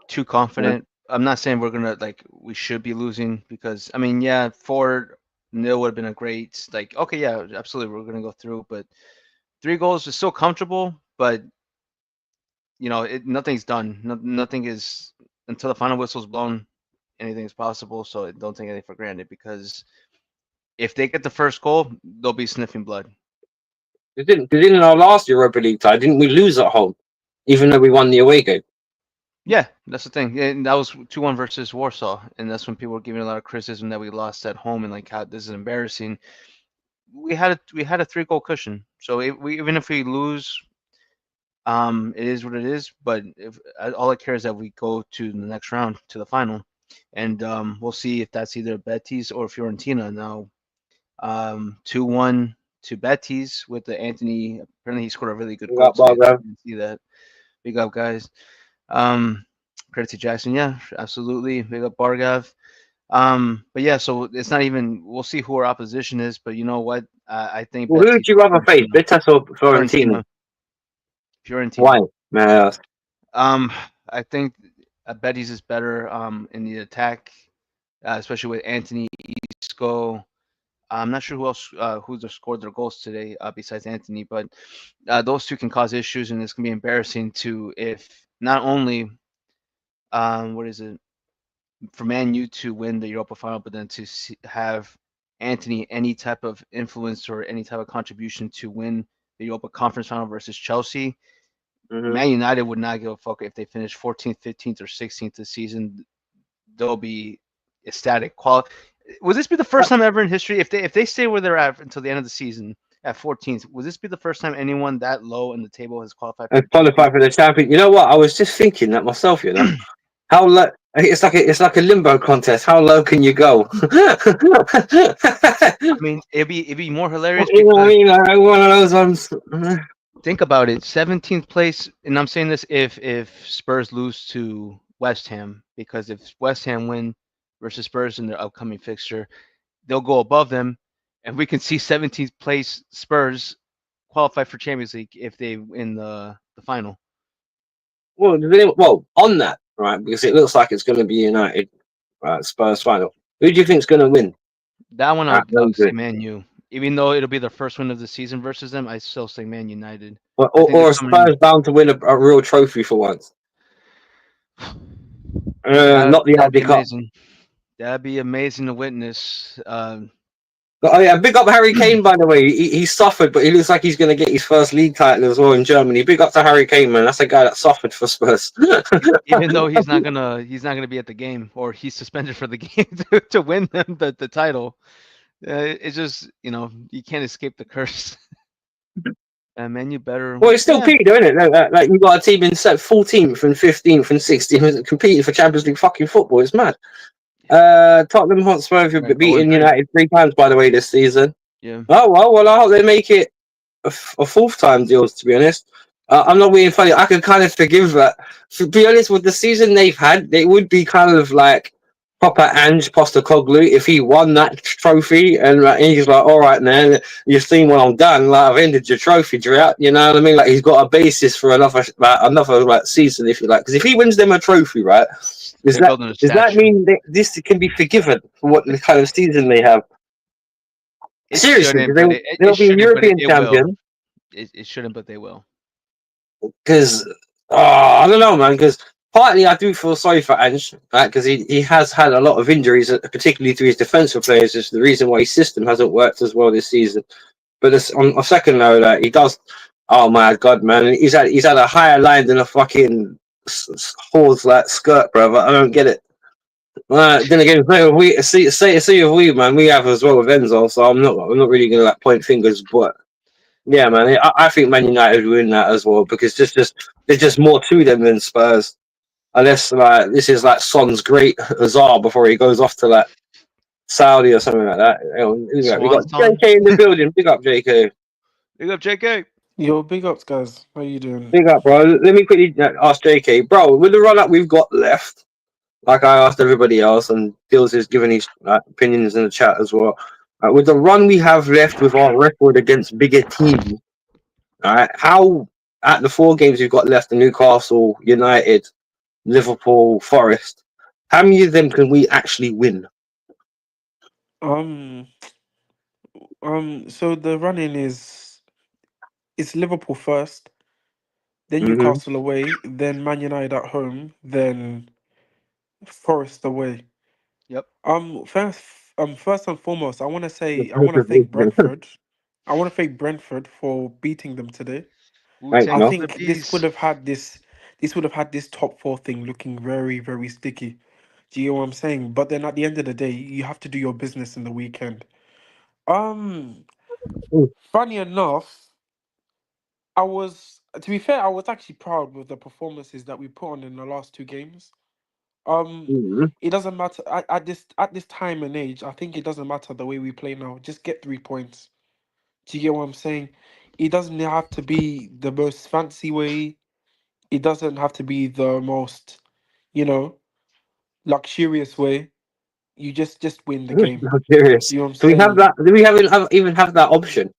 Too confident. I'm not saying we're gonna we should be losing because I mean 4-0 would have been a great okay, yeah, absolutely we're gonna go through, but 3 goals is still comfortable, but nothing's done. Nothing is until the final whistle's blown. Anything is possible, so don't take anything for granted because if they get the first goal, they'll be sniffing blood. Because in our last Europa League tie, didn't we lose at home, even though we won the away game? Yeah, that's the thing. And that was 2-1 versus Warsaw, and that's when people were giving a lot of criticism that we lost at home and how this is embarrassing. We had a 3-goal cushion, so even if we lose, it is what it is. But all I care is that we go to the next round, to the final, and we'll see if that's either Betis or Fiorentina. Now, 2-1 to Betis with the Anthony. Apparently, he scored a really good goal. I didn't see that. Big up, guys. Credit to Jackson. Yeah, absolutely. Big up Bargav. But yeah, so it's not even. We'll see who our opposition is. But you know what? I think. Well, who would you rather face, Betis or Fiorentina? Fiorentina. Why? Man, I think Betis is better in the attack, especially with Anthony Isco. I'm not sure who else scored their goals today besides Anthony, but those two can cause issues, and it's gonna be embarrassing if not only for Man U to win the Europa final, but then to have Anthony any type of influence or any type of contribution to win the Europa Conference final versus Chelsea. Mm-hmm. Man United would not give a fuck if they finish 14th, 15th, or 16th this season. They'll be ecstatic. Would this be the first time ever in history, if they stay where they're at until the end of the season at 14th, would this be the first time anyone that low in the table has qualified for the champion? You know what? I was just thinking that myself. How low? It's like a limbo contest. How low can you go? I mean, it'd be more hilarious. You know what I mean? Like one of those ones. Think about it. 17th place, and I'm saying this if Spurs lose to West Ham, because if West Ham win versus Spurs in their upcoming fixture, they'll go above them, and we can see 17th place Spurs qualify for Champions League if they win the final. Well, on that, right, because it looks like it's going to be United Spurs final. Who do you think is going to win? That one I'll say Man U. Even though it'll be the first win of the season versus them, I still say Man United. Or Spurs bound to win a real trophy for once. Not the Aldi Cup. That'd be amazing to witness. Big up Harry Kane, by the way. He suffered, but he looks like he's going to get his first league title as well in Germany. Big up to Harry Kane, man. That's a guy that suffered for Spurs. Even though he's not gonna be at the game, or he's suspended for the game to win them the title. It's just you can't escape the curse. Man, you better. Well, it's still Peter, isn't it? Like you got a team in 14th and 15th and 16th competing for Champions League fucking football. It's mad. Tottenham Hotspur have beaten United 3 times, by the way, this season. Yeah. Oh well, I hope they make it a 4th time deals. To be honest, I'm not being funny. I can kind of forgive that. To be honest, with the season they've had, it would be kind of like proper Ange Postecoglou if he won that trophy and he's like, all right, man, you've seen what I'm done. Like I've ended your trophy drought. You know what I mean? Like he's got a basis for another season, if you like. Because if he wins them a trophy, right? Does that mean that this can be forgiven for what the kind of season they have? Seriously, they'll be European champion. It shouldn't, but they will. Because I don't know, man. Because partly I do feel sorry for Ange, right? Because he has had a lot of injuries, particularly to his defensive players. Is the reason why his system hasn't worked as well this season. But on a second note, that he does. Oh my god, man! He's had a higher line than a fucking horse like skirt, brother. I don't get it. Then again, see if we, man, we have as well with Enzo, so I'm not really gonna point fingers, but Yeah, man. I think Man United win that as well because there's just more to them than Spurs. Unless like this is like Son's great Azar before he goes off to like Saudi or something like that. We Swan got song. JK in the building. Big up, JK. Big up, JK. Yo, big ups, guys. How you doing? Big up, bro. Let me quickly ask JK, bro. With the run up we've got left, like I asked everybody else, and Dills is giving his opinions in the chat as well. With the run we have left with our record against bigger teams, all right, how at the 4 games we've got left, the Newcastle, United, Liverpool, Forest, how many of them can we actually win? Um, so the running is it's Liverpool first, then Mm-hmm. Newcastle away, then Man United at home, then Forest away. Yep. First, first and foremost, I want to thank Brentford. I want to thank Brentford for beating them today. Wu Thanks, I Tang no. for the think bees. this would have had this top four thing looking very, very sticky. Do you know what I'm saying? But then at the end of the day, you have to do your business in the weekend. Um, Funny enough, to be fair, I was actually proud with the performances that we put on in the last 2 games. Um, Mm-hmm. it doesn't matter at this time and age. I think it doesn't matter the way we play now. Just get 3 points. Do you get what I'm saying? It doesn't have to be the most fancy way. It doesn't have to be the most, you know, luxurious way. You just win the game. I'm serious. Do you know what I'm Do we have saying? that? Do we even have that option?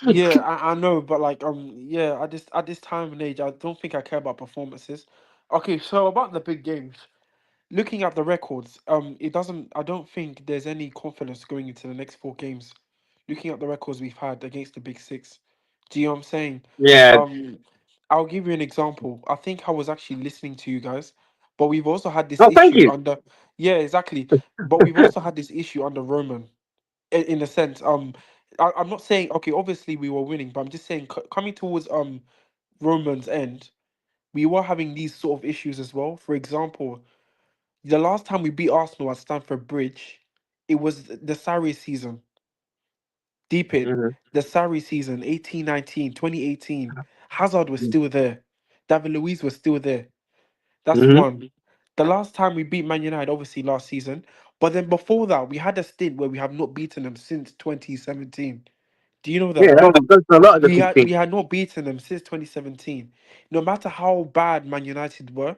Yeah, I know, but like yeah, at this time and age, I don't think I care about performances. Okay, so about the big games, looking at the records, it doesn't. I don't think there's any confidence going into the next 4 games. Looking at the records we've had against the big six, do you know what I'm saying? Yeah. Um, I'll give you an example. I think I was actually listening to you guys, but we've also had this Oh, thank issue you. under. Yeah, exactly. But we've also had this issue under Roman in a sense. I'm not saying okay. Obviously, we were winning, but I'm just saying coming towards Roman's end, we were having these sort of issues as well. For example, the last time we beat Arsenal at Stamford Bridge, it was the Sarri season. Deep it, Hmm. the Sarri season, 18-19, 2018. Hazard was still there. David Luiz was still there. That's Hmm. one. The last time we beat Man United, obviously last season, but then before that, we had a stint where we have not beaten them since 2017. Do you know that, Yeah, right? that's a lot of the big We things. had not beaten them since 2017. No matter how bad Man United were,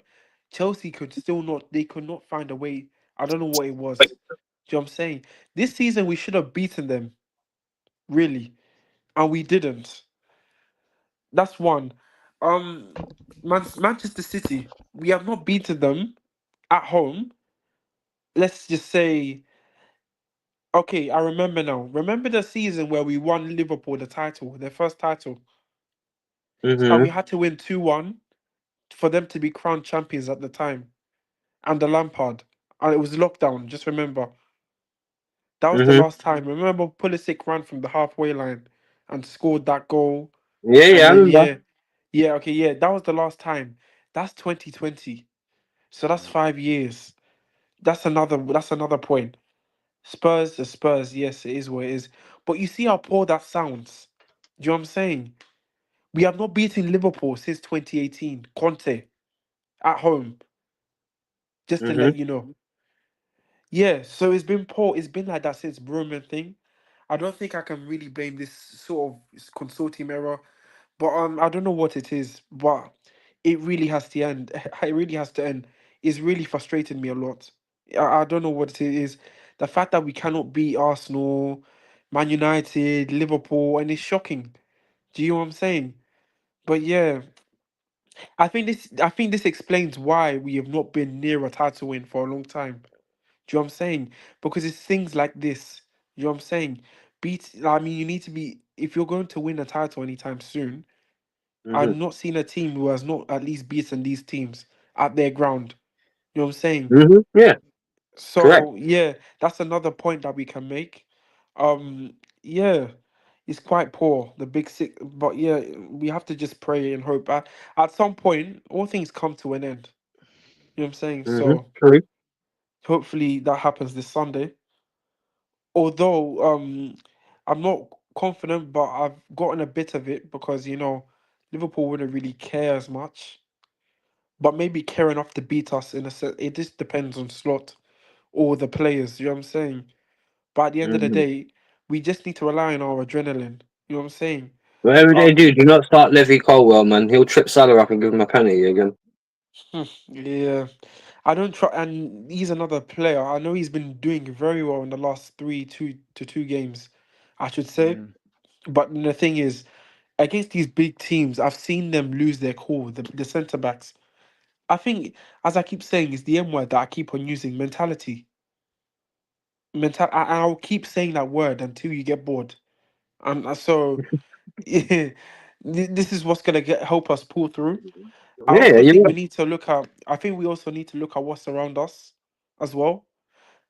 Chelsea could still not. They could not find a way. I don't know what it was. Do you know what I'm saying? This season we should have beaten them, really, and we didn't. That's one. Um, Manchester City, we have not beaten them at home. Let's just say, okay, I remember now. Remember the season where we won Liverpool the title, their first title, and Hmm. we had to win 2-1 for them to be crowned champions at the time. And the Lampard, and it was lockdown. Just remember that was the Hmm. last time. Remember Pulisic ran from the halfway line and scored that goal, Yeah, and yeah, I then remember. okay, yeah, that was the last time. That's 2020. So that's 5 years. That's another point. Spurs are Spurs. Yes, it is what it is. But you see how poor that sounds. Do you know what I'm saying? We have not beaten Liverpool since 2018. Conte at home. Just to Hmm. let you know. Yeah, so it's been poor. It's been like that since Roman thing. I don't think I can really blame this sort of consortium error, but I don't know what it is, but it really has to end. It really has to end. It's really frustrated me a lot. I don't know what it is. The fact that we cannot beat Arsenal, Man United, Liverpool, and it's shocking. Do you know what I'm saying? But yeah, I think this explains why we have not been near a title win for a long time. Do you know what I'm saying? Because it's things like this. You know what I'm saying? I mean, you need to be if you're going to win a title anytime soon. I've Hmm. not seen a team who has not at least beaten these teams at their ground. You know what I'm saying? Hmm. Yeah, correct. So yeah, that's another point that we can make. Yeah, it's quite poor, the big six, but yeah, we have to just pray and hope. At some point, all things come to an end. You know what I'm saying? Hmm. So True. hopefully that happens this Sunday. Although I'm not confident, but I've gotten a bit of it because Liverpool wouldn't really care as much, but maybe care enough to beat us in a set. It just depends on slot or the players. You know what I'm saying? But at the end of the Mm. day, we just need to rely on our adrenaline. You know what I'm saying? Whatever they Um, do not start Levy Colwell, man. He'll trip Salah up and give him a penalty again. yeah, I don't try, and he's another player. I know he's been doing very well in the last 2 games, I should say. Mm. But the thing is, against these big teams, I've seen them lose their cool. The centre backs. I think, as I keep saying, it's the M word that I keep on using. Mentality. I'll keep saying that word until you get bored. And so, yeah, this is what's gonna help us pull through. I Yeah, also think you. we need to look at. I think we also need to look at what's around us as well.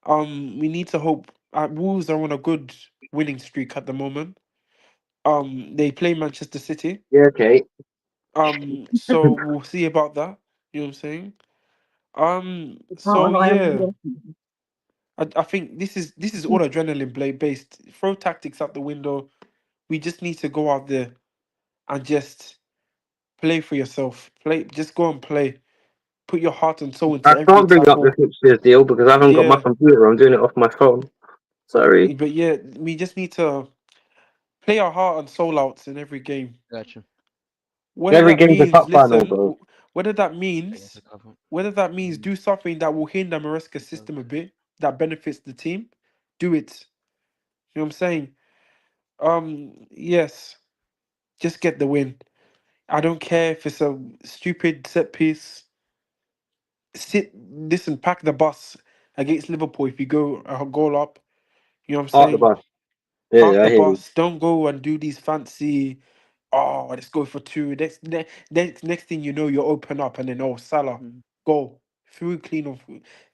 We need to hope. Wolves are on a good winning streak at the moment. They play Manchester City. Yeah, okay. So we'll see about that. You know what I'm saying? So yeah, I think this is all adrenaline based. Throw tactics out the window. We just need to go out there and just play for yourself. Play, just go and play. Put your heart and soul I into every can't bring up the tackle. fixtures deal because I haven't got my Yeah, computer. I'm doing it off my phone. Sorry. but yeah, we just need to play our heart and soul out in every game. Gotcha. Whether Every that game's a means, cup final, listen, bro. whether that I guess means, a couple. whether that means Mm. do something that will hinder Maresca's system a bit, that benefits the team, do it. You know what I'm saying? Yes, just get the win. I don't care if it's a stupid set piece. Listen, pack the bus against Liverpool if you go a goal up. You know what I'm Part the saying? bus. Park Yeah, I the hear you. bus. Don't go and do these fancy. Oh, let's go for two. Next thing you know, you open up and then Salah Mm. goal through clean off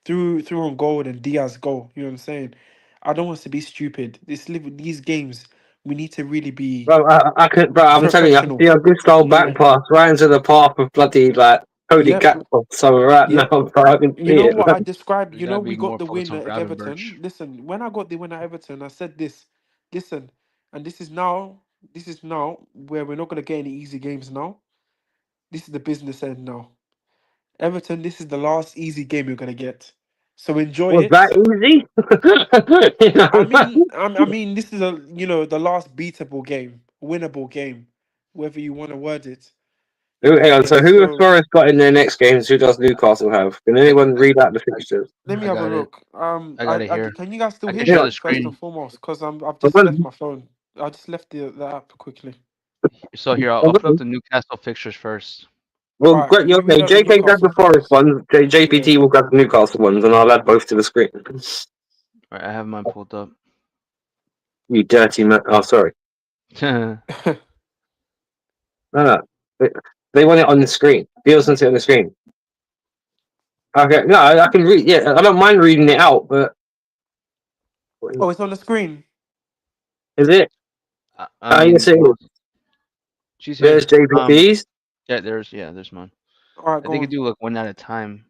through on goal and Diaz goal. You know what I'm saying? I don't want us to be stupid. These games we need to really be Bro, I can, bro, I'm telling you, I can see professional. a good style back Yeah. pass right into the path of bloody like Cody Yep. Gakpo. So right now, Yep. bro, I can You see know it. what I Man. described? We You know, gotta we be got more the focused win on at Gravenberch. Everton. Listen, when I got the win at Everton, I said this. Listen, and this is now where we're not gonna get any easy games now. This is the business end now. Everton, this is the last easy game you're gonna get. So enjoy Was that it. easy? You I know, mean, I mean, this is the last beatable game, winnable game, whether you want to word it. You know what I'm Hang on, saying? so who has So Forest got in their next games? Who does Newcastle have? Can anyone read out the fixtures? let me I have a got it. look. I got it here. Can you guys still I hear can share Yeah. the me first screen. and foremost? Because I've Hold just left on. my phone. I just left the app quickly. So here, I'll Hold put up on. the Newcastle fixtures first. Well, All right, great. you read Okay, out the JK grab Newcastle the Forest fixtures. ones. Yeah. JPT will grab the Newcastle ones, and I'll add both to the screen. All right, I have mine pulled up. You dirty man. Oh, sorry. No, no. They want it on the screen. Beals wants it on the screen. Okay, no, I can read. Yeah, I don't mind reading it out, but Oh, it's on the screen. is it? I Yes, mean, it is. she's here. There's JPT's. There's mine. All right, I go think you on. do like one at a time.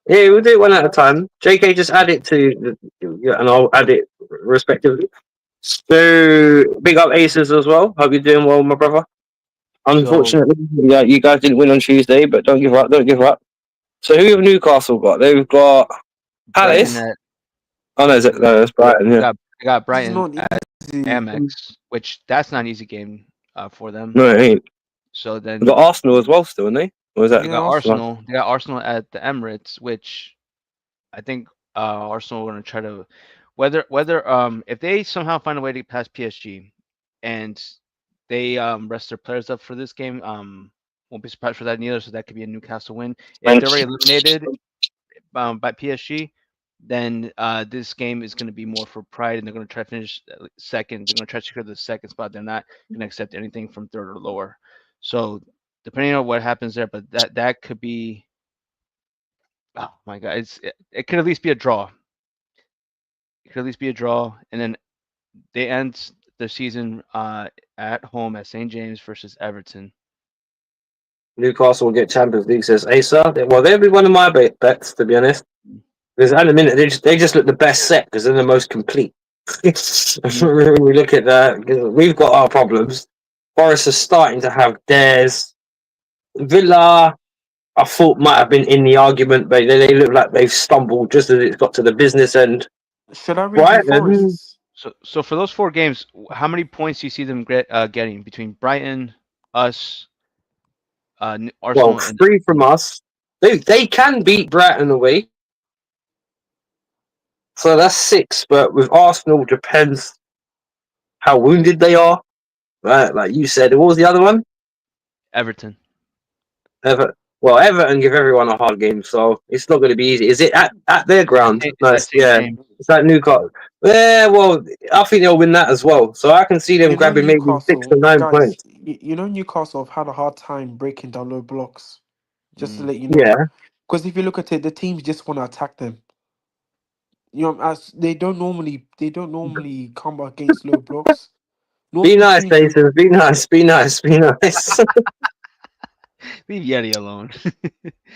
Yeah, we'll do it one at a time. JK, just add it to, yeah, and I'll add it respectively. So, big up Aces as well. Hope you're doing well, my brother. So Unfortunately, yeah, you guys didn't win on Tuesday, but don't give up. Don't give up. So, who have Newcastle got? They've got Brighton Palace. at Oh no, no, it's Brighton. I Yeah, got I got This is Brighton not at easy. Amex, which that's not an easy game for them. no, it ain't. So We've got then Arsenal as well, still, haven't they? Or is that? they Yeah, got Arsenal. Arsenal. They got Arsenal at the Emirates, which I think Arsenal are going to try to whether if they somehow find a way to get past PSG and they rest their players up for this game, won't be surprised for that neither. So that could be a Newcastle win. If they're already eliminated by PSG, then this game is going to be more for pride, and they're going to try to finish second. They're going to try to secure the second spot. They're not going to accept anything from third or lower. So depending on what happens there, but that could be. Oh my God, it could at least be a draw. It could at least be a draw, and then they end the season at home at St. James versus Everton. Newcastle will get Champions League, says Asa. Well, they'll be one of my bets, to be honest. Because at the minute, they just look the best set because they're the most complete. When we look at that, 'cause we've got our problems. Forest are starting to have theirs. Villa, I thought might have been in the argument, but they look like they've stumbled just as it's got to the business end. Should I review Brighton, Forest's? So for those 4 games, how many points do you see them getting between Brighton, us, well, Arsenal, and 3 from us. They can beat Brighton away, so that's 6. But with Arsenal, depends how wounded they are. Right, like you said, what was the other one? Everton? Well, Everton give everyone a hard game, so it's not going to be easy. Is it at their ground? It's No, that same yeah, game. it's at Newcastle. Yeah, well, I think they'll win that as well. So I can see them You know grabbing maybe 6 Newcastle, to 9 guys. points. You know Newcastle have had a hard time breaking down low blocks. Just to Mm. let you know, Yeah, because if you look at it, the teams just want to attack them. You know, as they don't normally come against low blocks. be Normally nice, teams will. Jason. Be nice. Be nice. Be nice. Leave Yeti alone.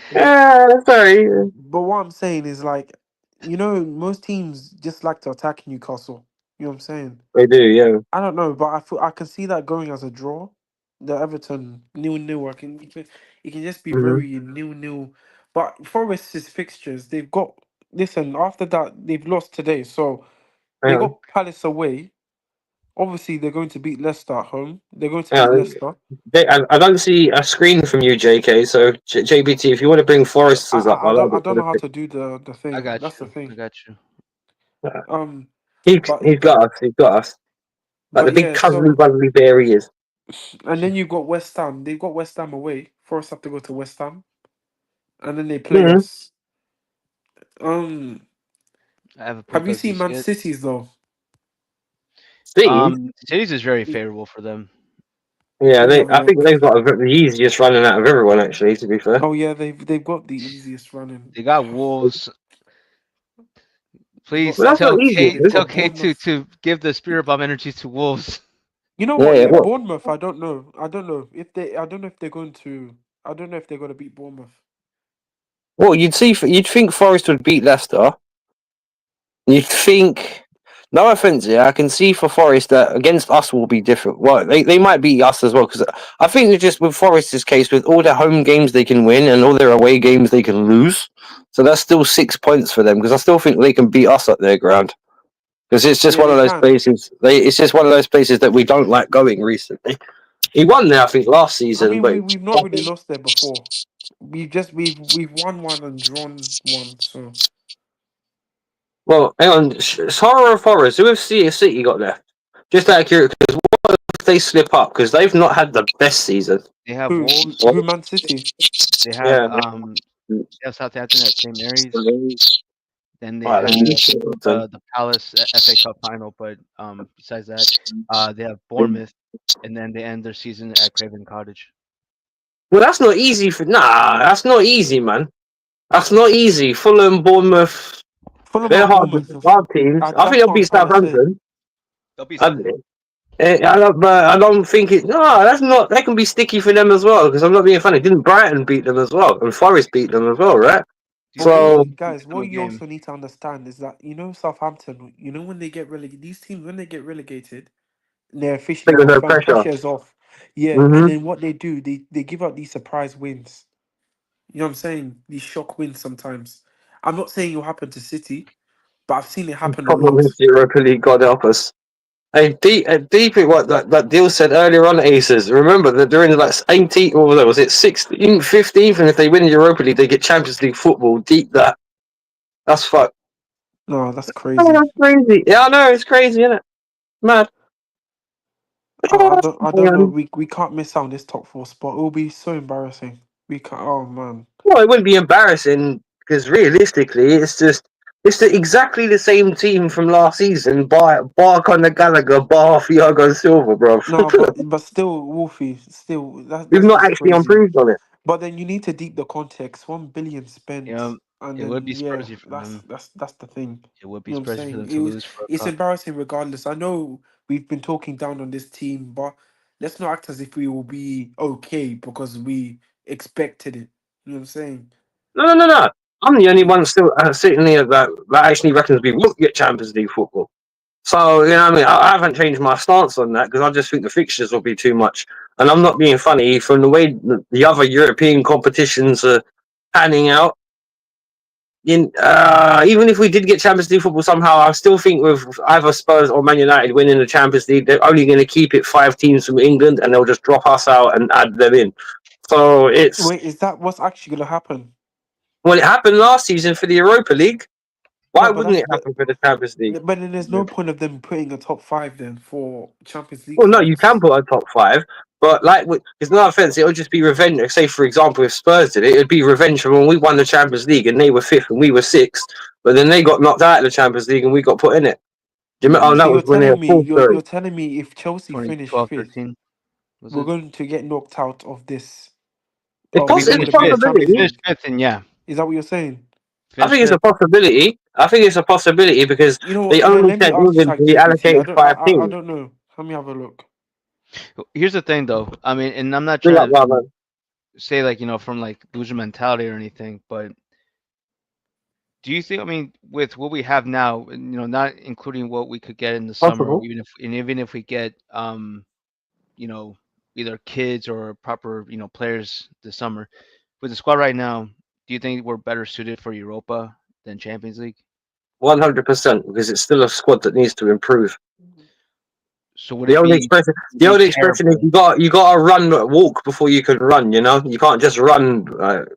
Yeah, sorry. But what I'm saying is like, you know, most teams just like to attack Newcastle. You know what I'm saying? They do, yeah. I don't know, but I feel I can see that going as a draw. The Everton 0-0. It can just be Mm-hmm. very 0-0. But Forest's fixtures, they've got listen, after that they've lost today. So Hang they on. got Palace away. Obviously they're going to beat Leicester at home. They're going to Hang beat on. Leicester. I don't see a screen from you, JK. So JBT, if you want to bring Foresters up, I'll add I it to don't the know how pic. to do the I thing. got That's the you. I thing. got you. Um but He's got us. He's got us. Like the but big yeah, cuddly so bubbly bear he is. and then you've got West Ham. They've got West Ham away. Forest have to go to West Ham. And then they play Mm-hmm. us. Um I have a have pick. you Do you seen see Man it? City's though? See, Cities is very favorable for them. yeah, Let me have a I think look. they've got the easiest running out of everyone. Actually, to be fair. Oh yeah, they've got the easiest running. They got Wolves. They got Please Well, that's tell not Southampton. easy. K They've tell got K2 Bournemouth. to give the spirit bomb energy to Wolves. You know Yeah, what? yeah. Yeah, What? Bournemouth. I don't know. I don't know if they. I don't know if they're going to. I don't know if they're going to beat Bournemouth. What you'd see? You'd think Forest would beat Leicester. You'd think. No offense, yeah, I can see for Forest that against us will be different. Well, they might beat us as well because I think that just with Forest's case, with all their home games they can win and all their away games they can lose, so that's still 6 points for them because I still think they can beat us at their ground because it's just Yeah, one they of those can. places. It's just one of those places that we don't like going recently. He won there, I think, last I season, mean, but we've not really lost there before. We've won one and drawn one. So well, hang on, Horror of Horrors. Who have City got left? Just out of curiosity, because what if they slip up? Because they've not had the best season. They have who Wolves. who Man City? They have Yeah. Southampton at St Mary's. Then they Right, have then. the Palace FA Cup final. But besides that, they have Bournemouth, and then they end their season at Craven Cottage. Well, that's not easy for. Nah, that's not easy, man. That's not easy. Fulham, Bournemouth, Fulham they're and Bournemouth. hard teams. I think That's they'll what I'm beat trying to say. Southampton. They'll be I, Southampton. but I don't think it. No, that's not. That can be sticky for them as well. Because I'm not being funny. Didn't Brighton beat them as well? And Forest beat them as well, right? Do you But see So guys, what the you game? also need to understand is that Southampton. You know when they get relegated, these teams when they get relegated, they're officially think of no confirmed. pressure. Pressure is off. Yeah, and Mm-hmm. then what they do, they give out these surprise wins. You know what I'm saying? These shock wins sometimes. I'm not saying it'll happen to City, but I've seen it happen a Problem lot. is Europa League. God help us. Deep what that deal said earlier on Aces. Remember that they're in like 18th or was it 16th, 15th, and if they win the Europa League, they get Champions League football. Deep that. That's fuck. No, that's Oh, crazy. that's crazy. Yeah, I know it's crazy, isn't it? Mad. I don't know. We can't miss out on this top four spot. It will be so embarrassing. We can't. Oh man. Well, it wouldn't be embarrassing because realistically, exactly the same team from last season. Bar Conor Gallagher, bar Thiago Silva, bro. No, but still, Wolfie. Still, We've that's not just actually crazy. improved on it. But then you need to deep the context. 1 billion Yeah, spent, and it would then be yeah, Spursy for that's them. that's the thing. It would be You know what I'm Spursy for saying? them to lose for a It's cup. embarrassing regardless. I know we've been talking down on this team, but let's not act as if we will be okay because we expected it. You know what I'm saying? No. I'm the only one still sitting here that actually reckons we won't get Champions League football. So, you know what I mean? I haven't changed my stance on that because I just think the fixtures will be too much. And I'm not being funny from the way the other European competitions are panning out. Even if we did get Champions League football somehow, I still think with either Spurs or Man United winning the Champions League, they're only going to keep it 5 teams from England and they'll just drop us out and add them in. So it's, Wait, is that what's actually gonna happen? well, it happened last season for the Europa League. Why No, but wouldn't that's it happen for the Champions League? but then there's no point of them putting a top five then for Champions League Well, no, you can spots. put a top 5, but it's no offense. It would just be revenge. Say, for example, if Spurs did it, it'd be revenge for when we won the Champions League and they were 5th and we were 6th, but then they got knocked out of the Champions League and we got put in it. Do you remember? Oh, So that was you're when they were telling me 4th. you're telling me if Chelsea finish 2012, fifth, 13. Was we're it? going to get knocked out of this. It's, We're not it's going a to be in the Champions possibility. Finish League. fifth, and yeah, Is that what you're saying? I finish think it's a fifth. possibility. I think it's a possibility because You know they what? only Let me sent ask England to be ChatGPT. allocated 5 I teams. don't know. Let me have a look. Here's the thing, though. I mean, and I'm not Bring up trying to Rahman. say like from like loser mentality or anything, but do you think? I mean, with what we have now, and, not including what we could get in the summer, Possible. even if we get you know, either kids or proper players this summer, with the squad right now, do you think we're better suited for Europa than Champions League? 100%, because it's still a squad that needs to improve. So would The it only be expression, would the it be only expression is terrible? you got to walk before you can run. You know, you can't just run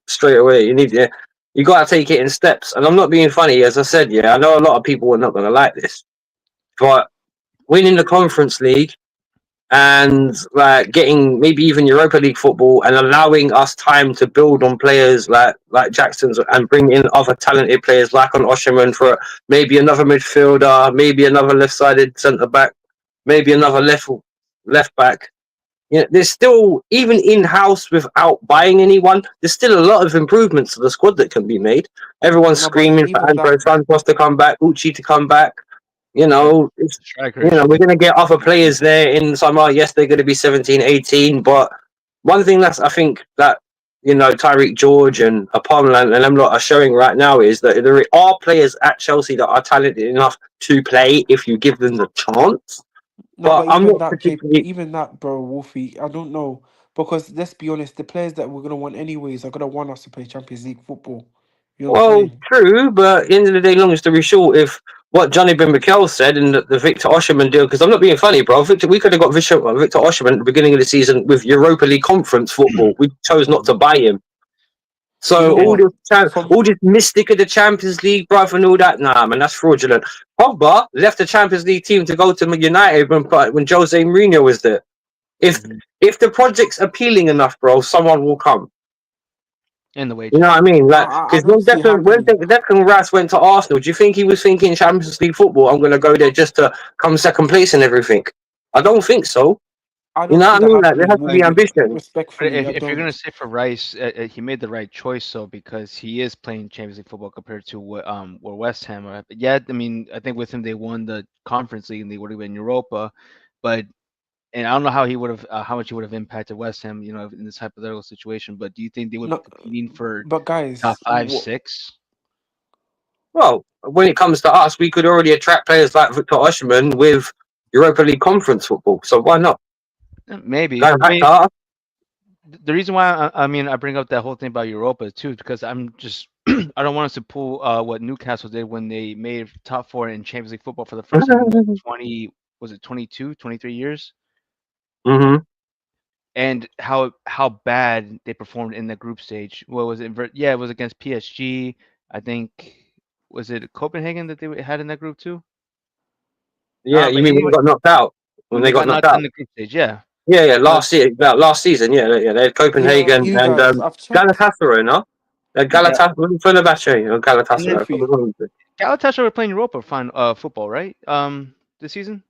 straight away. You got to take it in steps. And I'm not being funny, as I said. Yeah, I know a lot of people are not going to like this, but winning the Conference League and getting maybe even Europa League football and allowing us time to build on players like Jackson's and bring in other talented players like on Osherman for maybe another midfielder, maybe another left-sided centre back, maybe another left back. There's still, even in house without buying anyone, there's still a lot of improvements to the squad that can be made. Everyone's No, but then screaming for even Andro that, Santos to come back, Uchi to come back. Yeah, It's, strikers. we're going to get other players there in summer. Yes, they're going to be 17, 18, but one thing I think that, Tyreek George and Apomeland and them lot are showing right now is that there are players at Chelsea that are talented enough to play if you give them the chance. no, But but I'm even not that, particularly. even that, bro, Wolfie, I don't know because let's be honest, the players that we're gonna want anyways are gonna want us to play Champions League football. You know what I'm Well, saying? true, but at the end of the day, long story short, if what Johnny Ben Mikel said in the Victor Osherman deal, because I'm not being funny, bro. We could have got Victor Osherman at the beginning of the season with Europa League Conference football. We chose not to buy him. You So know what? From all this mystic of the Champions League, bruv, and all that, nah, man, that's fraudulent. Pogba left the Champions League team to go to United when Jose Mourinho was there. If Mhm. if the project's appealing enough, bro, someone will come. And the You know wages. what I mean? I Because don't see it When happening. Declan Rice went to Arsenal, do you think he was thinking Champions League football? I'm going to go there just to come second place and everything. I don't think so. I You don't know see what I that mean? Like, there happening, has to be Wolfie. ambition. But Respectfully, if, I if you're gonna don't. say for Rice, he made the right choice, though, because he is playing Champions League football compared to what where West Ham are. But yeah, I mean, I think with him they won the Conference League and they would have been Europa, but and I don't know how he would have how much he would have impacted West Ham, in this hypothetical situation. But do you think they would be No, competing for but top guys, five, six? Well, when it comes to us, we could already attract players like Victor Osimhen with Europa League Conference football. So why not? Maybe. Going I back mean, to us, the reason why I bring up that whole thing about Europa too is because I'm just I don't want us to pull what Newcastle did when they made top four in Champions League football for the first time in what, 20 was it 22 23 years, hmm and how bad they performed in the group stage. What was it? Yeah, it was against PSG. I think was it Copenhagen that they had in that group too? Yeah, But you mean when they got knocked out? When when they they got got knocked knocked out in out? the group stage, yeah. Yeah, yeah, But last season, yeah, they had yeah, Copenhagen you and guys, I've checked. Galatasaray, no? They had yeah, Galatasaray, Fenerbahce, or and then Galatasaray. I forgot Wolfie, what it was. Galatasaray were playing Europa fine football, right? This season.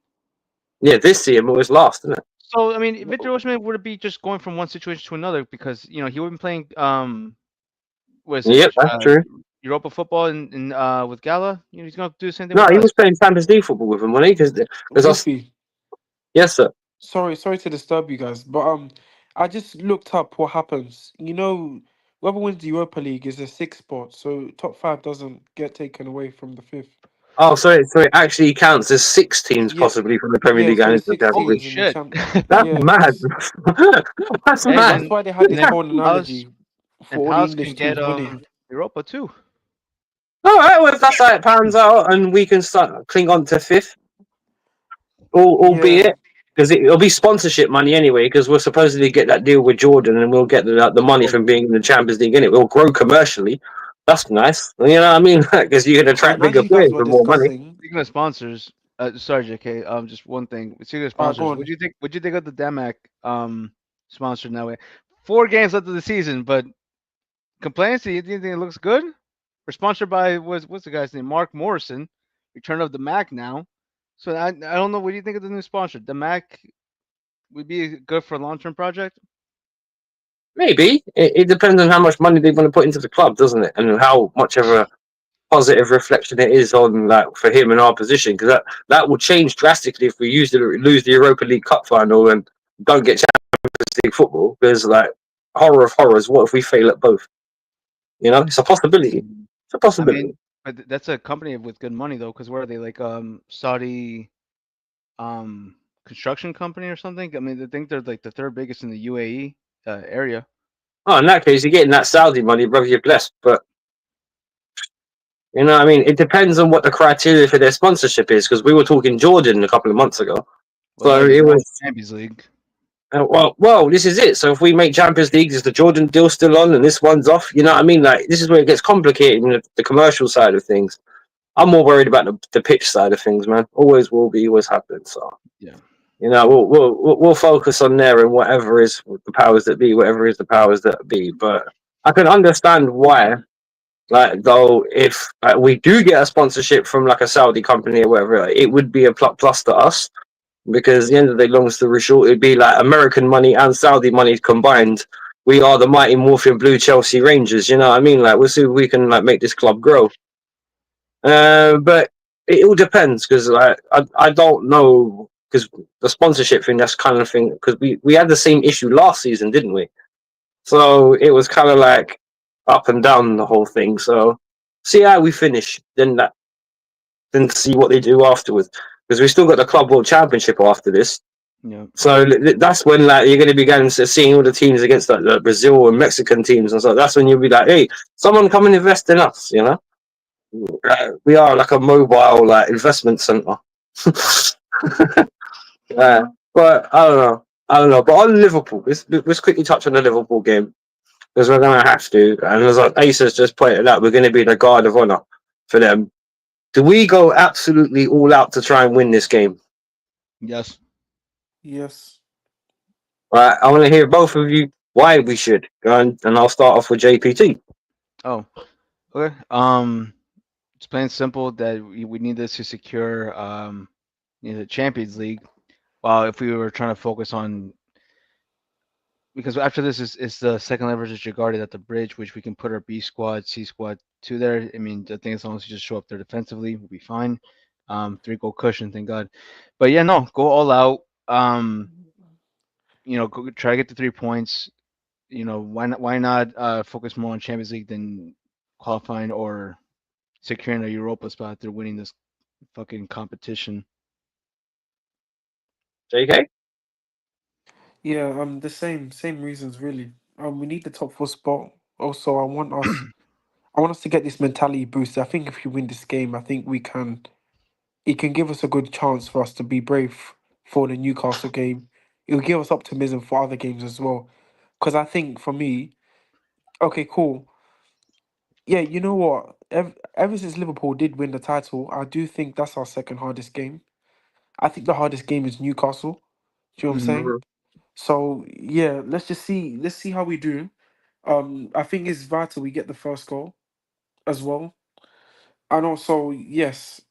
Yeah, this year was last, isn't it? So I mean, Victor Osimhen would it be just going from one situation to another because he would be playing was it Yep, that's true. Europa football in with Gala? He's gonna do the same thing No, with he us. was playing Champions League football with him, wasn't he? Because us, Wolfie. yes, sir. Sorry to disturb you guys, but I just looked up what happens. You know, whoever wins the Europa League is a sixth spot, so top five doesn't get taken away from the fifth. Oh, so it actually counts as 6 teams Yeah, possibly from the Premier yeah. League So going it's into the six Champions Holy League. teams in the shit! champ. That's Yeah, mad. That's Hey, mad. that's then why they had this whole Palace analogy and for all the Palace English can get teams winning. Europa too. All right, well, if that's how it pans out, and we can start cling on to 5th, Yeah, albeit because it'll be sponsorship money anyway, because we'll supposedly get that deal with Jordan, and we'll get the money from being in the Champions League, and it will grow commercially. That's nice, you know what I mean? Because you can I mean, attract as bigger you guys players were with more money. discussing. Speaking of sponsors, sorry, JK. Just one thing. Speaking of Go sponsors, what on. do you think? What do you think of the Damac sponsor now? 4 games left of the season, but complaints. Do you think it looks good? We're sponsored by what's the guy's name? Mark Morrison. Return of the Mac now. So I don't know. What do you think of the new sponsor? The Mac would be good for a long term project. Maybe it depends on how much money they want to put into the club, doesn't it? And how much of a positive reflection it is on like for him in our position, because that will change drastically if we lose the Europa League Cup final and don't get Champions League football. Because like horror of horrors, what if we fail at both? You know, it's a possibility. It's a I possibility. mean, but that's a company with good money though, because where are they like Saudi um construction company or something? I mean, I think they're like the third biggest in the UAE area. Oh, in that case, you're getting that Saudi money, brother. You're blessed, but you know, what I mean, it depends on what the criteria for their sponsorship is. Because we were talking Jordan a couple of months ago, Well, that so was it more was. Champions League. Well, this is it. So if we make Champions League, is the Jordan deal still on, and this one's off? You know what I mean? Like this is where it gets complicated in the commercial side of things. I'm more worried about the pitch side of things, man. Always will be, always happen. So Yeah. you know, we'll focus on there and whatever is the powers that be, whatever is the powers that be. But I can understand why. Like though, if we do get a sponsorship from like a Saudi company or whatever, it would be a plus to us because at the end of the day, long story short, it'd be like American money and Saudi money combined. We are the mighty morphin blue Chelsea Rangers. You know what I mean? Like we'll see if we can like make this club grow. But it all depends because like I don't know because the sponsorship thing, that's kind of thing because we had the same issue last season, didn't we? So it was kind of like up and down the whole thing. So see how we finish, then see what they do afterwards because we still got the Club World Championship after this. Yeah. So that's when like you're going to be getting to seeing all the teams against like the Brazil and Mexican teams and so that's when you'll be like, hey, someone come and invest in us, you know. We are like a mobile like investment center. But I don't know. But on Liverpool, let's quickly touch on the Liverpool game because we're gonna have to. And as Ace has just pointed out, we're going to be the guard of honor for them. Do we go absolutely all out to try and win this game? Yes. Yes. Right, I want to hear both of you why we should. And I'll start off with JPT. Oh. Okay. It's plain and simple that we need this to secure the Champions League. While if we were trying to focus on because after this is the second leg versus Djurgårdens at the bridge, which we can put our B squad, C squad to there. I mean, I think as long as you just show up there defensively, we'll be fine. 3 goal cushion, thank God. But yeah, no, go all out. Go try to get the 3 points. Why not focus more on Champions League than qualifying or securing a Europa spot after winning this fucking competition? JK? Yeah. The same reasons really. We need the top four spot. Also, I want us to get this mentality boost. I think if we win this game, I think we can. It can give us a good chance for us to be brave for the Newcastle game. It will give us optimism for other games as well. Because I think for me, okay, cool. Yeah, you know what? Ever since Liverpool did win the title, I do think that's our second hardest game. I think the hardest game is Newcastle. Do you know what I'm Mm-hmm. saying? So yeah, let's just see. Let's see how we do. I think it's vital we get the first goal as well, and also yes,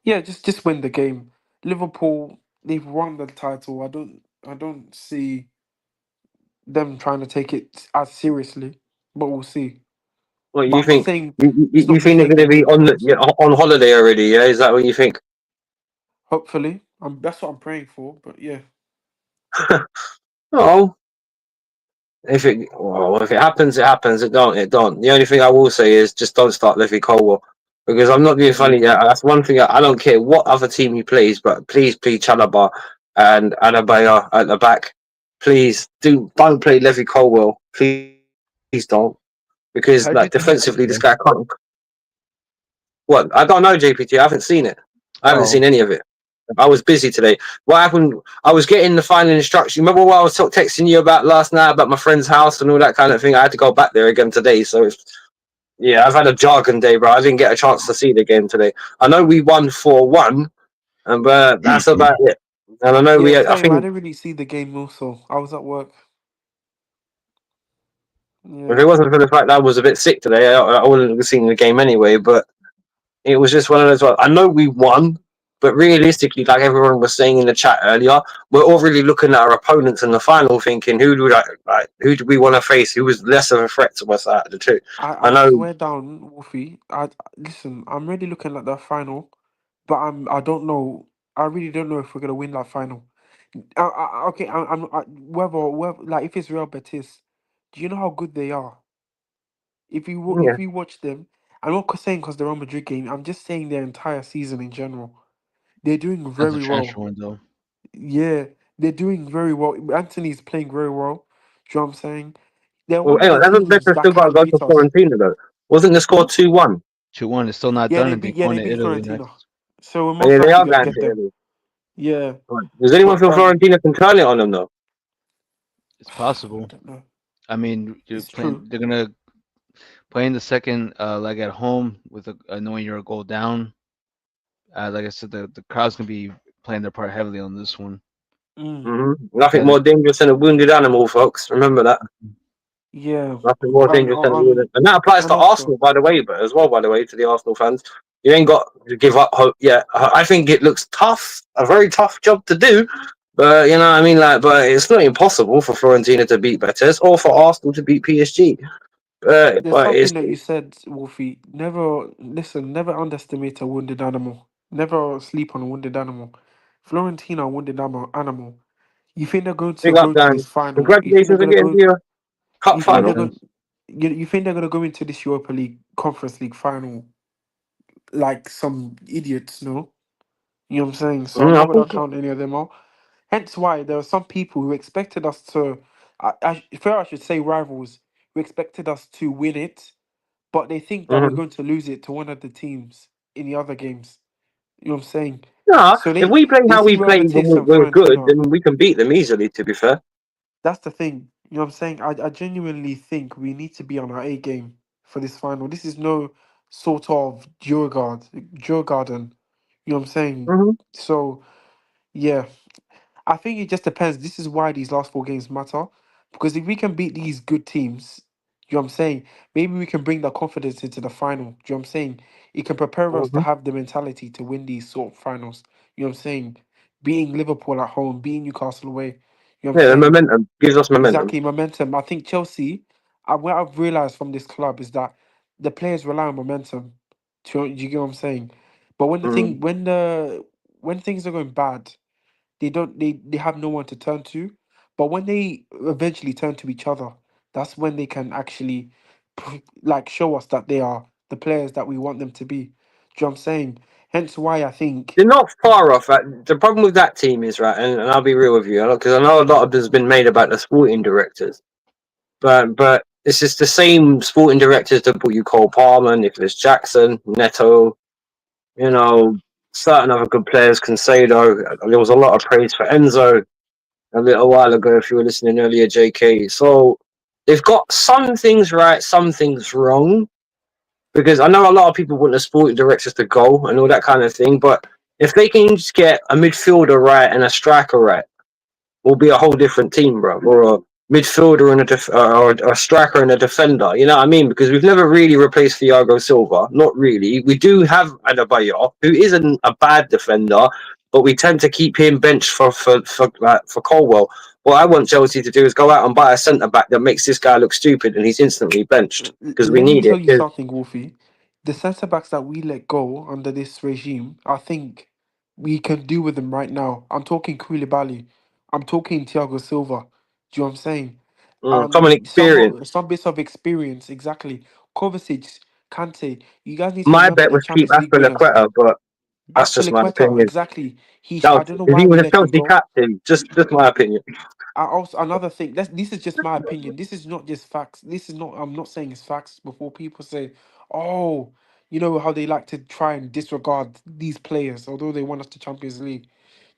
yeah, just win the game. Liverpool, they've won the title. I don't see them trying to take it as seriously, but we'll see. What But you I'm not think? saying You it's not the think they're same going to with be Game of Thrones. on holiday already? Yeah, is that what you think? Hopefully, that's what I'm praying for. But yeah, Oh, if it happens, it happens. It don't. The only thing I will say is just don't start Levy Colwell Because I'm not being Mm. funny. Yeah, that's one thing. I don't care what other team he plays, but please play Chalaba and Adabaya at the back. Please don't play Levy Colwell. Please don't. Because How do you like think he's defensively, this today? guy can't. What? I don't know, JPT. I haven't seen it. I haven't Oh, seen any of it. I was busy today. What happened? I was getting the final instruction. Remember what I was texting you about last night about my friend's house and all that kind of thing? I had to go back there again today. So yeah, I've had a jargon day, bro. I didn't get a chance to see the game today. I know we won 4-1, and but that's about it. And I know Yeah, I same. I think didn't really see the game also. I was at work. if Yeah. it wasn't for the fact that I was a bit sick today, I wouldn't have seen the game anyway. But it was just one of those. I know we won, but realistically, like everyone was saying in the chat earlier, we're all really looking at our opponents in the final, thinking who do we want to face? Who was less of a threat to us out of the two? I I know. swear down, Wolfie. Listen. I'm really looking at the final, but I don't know. I really don't know if we're gonna win that final. Okay. Whether like if it's Real Betis, do you know how good they are? Yeah, If we watch them, I'm not saying because the Real Madrid game. I'm just saying their entire season in general. They're doing that's a very transfer well. window. Yeah, they're doing very well. Anthony's playing very well. Do you know what I'm saying? They're well, one of anyway, the that's teams better that still got to can go to beat us. Florentina though. Wasn't the score Who? 2-1? 2-1 is still not done, and they're Yeah, going they to beat Italy Fiorentina. next. So we're Yeah, most they likely are gonna going get to them. Italy. Yeah, Right. Does anyone but feel Florentina can turn it on them though? It's I possible. don't know. I mean, you're It's playing. true. They're gonna playing the second leg at home with knowing you're a goal down. Like I said, the crowd's gonna be playing their part heavily on this one. Mm, Nothing And more dangerous than a wounded animal, folks. Remember that. yeah, Nothing more and dangerous than a wounded, and that applies to also Arsenal, by the way. But as well, by the way, to the Arsenal fans, you ain't got to give up hope yet. I think it looks tough, a very tough job to do. But you know, what I mean, like, but it's not impossible for Florentina to beat Betis or for Arsenal to beat PSG. there's But something it's that you said, Wolfie. Never listen. Never underestimate a wounded animal. Never sleep on a wounded animal. Florentina, a wounded animal. You think they're going to big up, go to Dan. this final? You think they're Congratulations going to again go? to your cup You think they're final. congratulations. going? You think they're going to go into this Europa League, Conference League final like some idiots? No, you know what I'm saying. So I'm I not going to think so. count any of them out. Hence why there are some people who expected us to. I should say rivals who expected us to win it, but they think that we're Mm-hmm. going to lose it to one of the teams in the other games. You know what I'm saying? No, So if we play they how see we Real play when Betis and we're good, Fiorentina. then we can beat them easily. To be fair. That's the thing. You know what I'm saying? I genuinely think we need to be on our A game for this final. This is no sort of Djurgården. You know what I'm saying? Mm-hmm. So yeah, I think it just depends. This is why these last four games matter. Because if we can beat these good teams, you know what I'm saying? Maybe we can bring that confidence into the final. Do you know what I'm saying? It can prepare us to Mm-hmm. have the mentality to win these sort of finals. You know what I'm saying? Beating Liverpool at home, beating Newcastle away. You know what I'm Yeah, the saying? momentum gives us momentum. Exactly, momentum. I think Chelsea, what I've realized from this club is that the players rely on momentum. Do you get what I'm saying? But Mm. when things are going bad, they have no one to turn to. But when they eventually turn to each other, that's when they can actually like show us that they are the players that we want them to be. Do you know what I'm saying? Hence why I think They're not far off. The problem with that team is right, and I'll be real with you, because I know a lot of this has been made about the sporting directors, but it's just the same sporting directors that put you Cole Palmer, Nicholas Jackson, Neto, you know, certain other good players, Concedo. There was a lot of praise for Enzo a little while ago. If you were listening earlier, JK. So they've got some things right, some things wrong. Because I know a lot of people want the sporting directors to go and all that kind of thing, but if they can just get a midfielder right and a striker right, we'll be a whole different team, bro. Or a midfielder and or a striker and a defender. You know what I mean? Because we've never really replaced Thiago Silva. Not really. We do have Adebayor, who isn't a bad defender, but we tend to keep him benched for Colwell. What I want Chelsea to do is go out and buy a centre back that makes this guy look stupid, and he's instantly benched because we let me need tell it. you something, Wolfie. The centre backs that we let go under this regime, I think we can do with them right now. I'm talking Koulibaly. I'm talking Thiago Silva. Do you know what I'm saying? Common experience. Some bits of experience, exactly. Kovacic, Kante. You guys need to My remember bet they're was keep Champions League winners. Aspilicueta, but that's just my Aspilicueta, opinion. exactly. That I was, don't know if why he we was a let him Chelsea go. captain, just my opinion. I also another thing. This is just my opinion. This is not just facts. This is not. I'm not saying it's facts. Before people say, "Oh, you know how they like to try and disregard these players, although they want us to Champions League."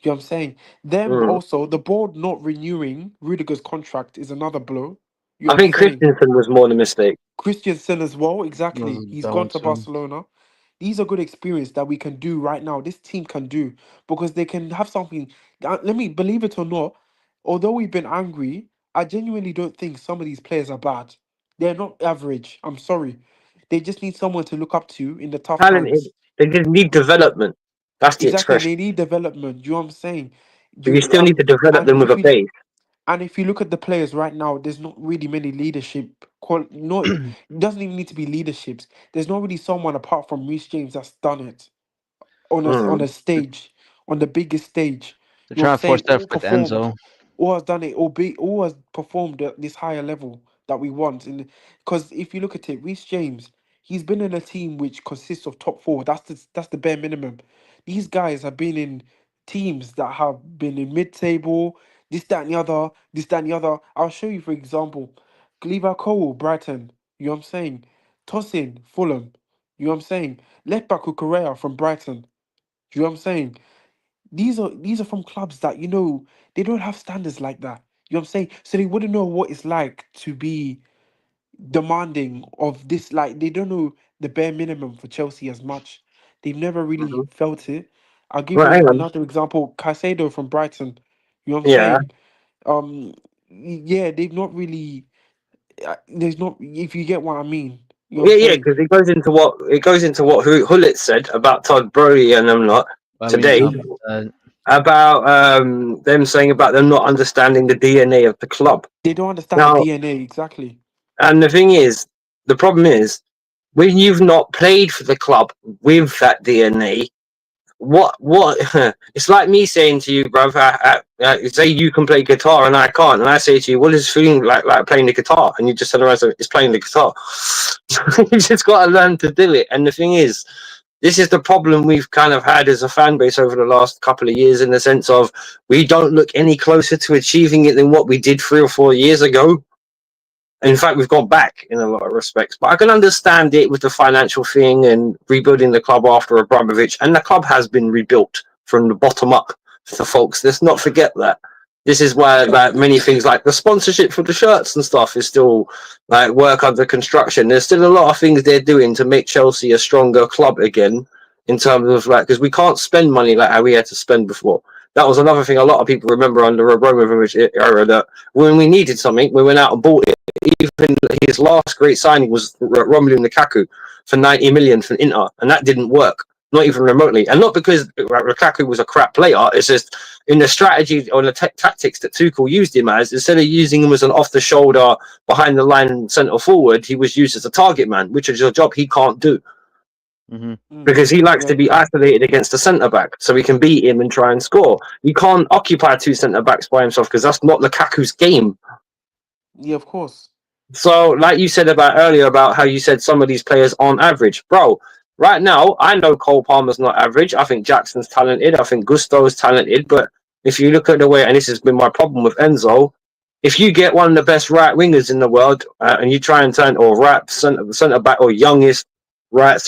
You know what I'm saying? Them Mm. also the board not renewing Rudiger's contract is another blow. You know I what I'm think saying? Christensen was more the mistake. Christiansen as well. That was Exactly. He's that gone one to too. Barcelona. These are good experience that we can do right now. This team can do because they can have something. Let me believe it or not. Although we've been angry, I genuinely don't think some of these players are bad. They're not average. I'm sorry. They just need someone to look up to in the tough Talented. times. They just need development. That's the Exactly. expression. They need development. You know what I'm saying? But you still need to develop And them with a base. if you look at the players right now, there's not really many leadership. No, it doesn't even need to be leaderships. There's not really someone apart from Reece James that's done it on Mm. a stage, on the biggest stage. They're You know what trying I'm to force saying? that All with performed, Enzo. all has done it, all has performed at this higher level that we want. And because if you look at it, Reece James, he's been in a team which consists of top four. That's the bare minimum. These guys have been in teams that have been in mid-table, this, that, and the other, this, that, and the other. I'll show you, for example, Levi Cole, Brighton. You know what I'm saying? Tosin, Fulham. You know what I'm saying? Left back Correa from Brighton. Do you know what I'm saying? These are from clubs that they don't have standards like that. You know what I'm saying? So they wouldn't know what it's like to be demanding of this. Like they don't know the bare minimum for Chelsea as much. They've never really Mhm. felt it. I'll give Well, you hang on. another example. Caicedo from Brighton. You know what I'm Yeah. saying? Yeah, they've not really. There's not. If you get what I mean. You know what I'm Yeah, saying? because it goes into what Hullet said about Todd Brody and them lot I mean, today Exactly. about them saying about them not understanding the DNA of the club. They don't understand the Now, DNA. Exactly. and the problem is when you've not played for the club with that DNA. What it's like me saying to you, bruv, say you can play guitar and I can't, and I say to you, what is feeling like playing the guitar, and you just turn around and say it's playing the guitar. You just got to learn to do it. And the thing is, this is the problem we've kind of had as a fan base over the last couple of years, in the sense of we don't look any closer to achieving it than what we did 3 or 4 years ago. In fact, we've gone back in a lot of respects. But I can understand it with the financial thing and rebuilding the club after Abramovich. And the club has been rebuilt from the bottom up, for folks. Let's not forget that. This is why like many things like the sponsorship for the shirts and stuff is still like work under construction. There's still a lot of things they're doing to make Chelsea a stronger club again, in terms of like, because we can't spend money like how we had to spend before. That was another thing a lot of people remember under Abramovich era, that when we needed something, we went out and bought it. Even his last great signing was Romelu Lukaku for 90 million from Inter, and that didn't work, not even remotely. And not because Lukaku was a crap player, it's just in the strategy or the tactics that Tuchel used him as. Instead of using him as an off the shoulder, behind the line centre forward, he was used as a target man, which is a job he can't do, Mm-hmm. because he likes Yeah. to be isolated against a centre back, so he can beat him and try and score. You can't occupy two centre backs by himself, because that's not Lukaku's game. Yeah. Of course. So, like you said about earlier, about how you said some of these players aren't average, bro. Right now, I know Cole Palmer's not average. I think Jackson's talented. I think Gusto's talented. But if you look at the way, and this has been my problem with Enzo, if you get one of the best right wingers in the world, and you try and turn, or right centre back, or youngest right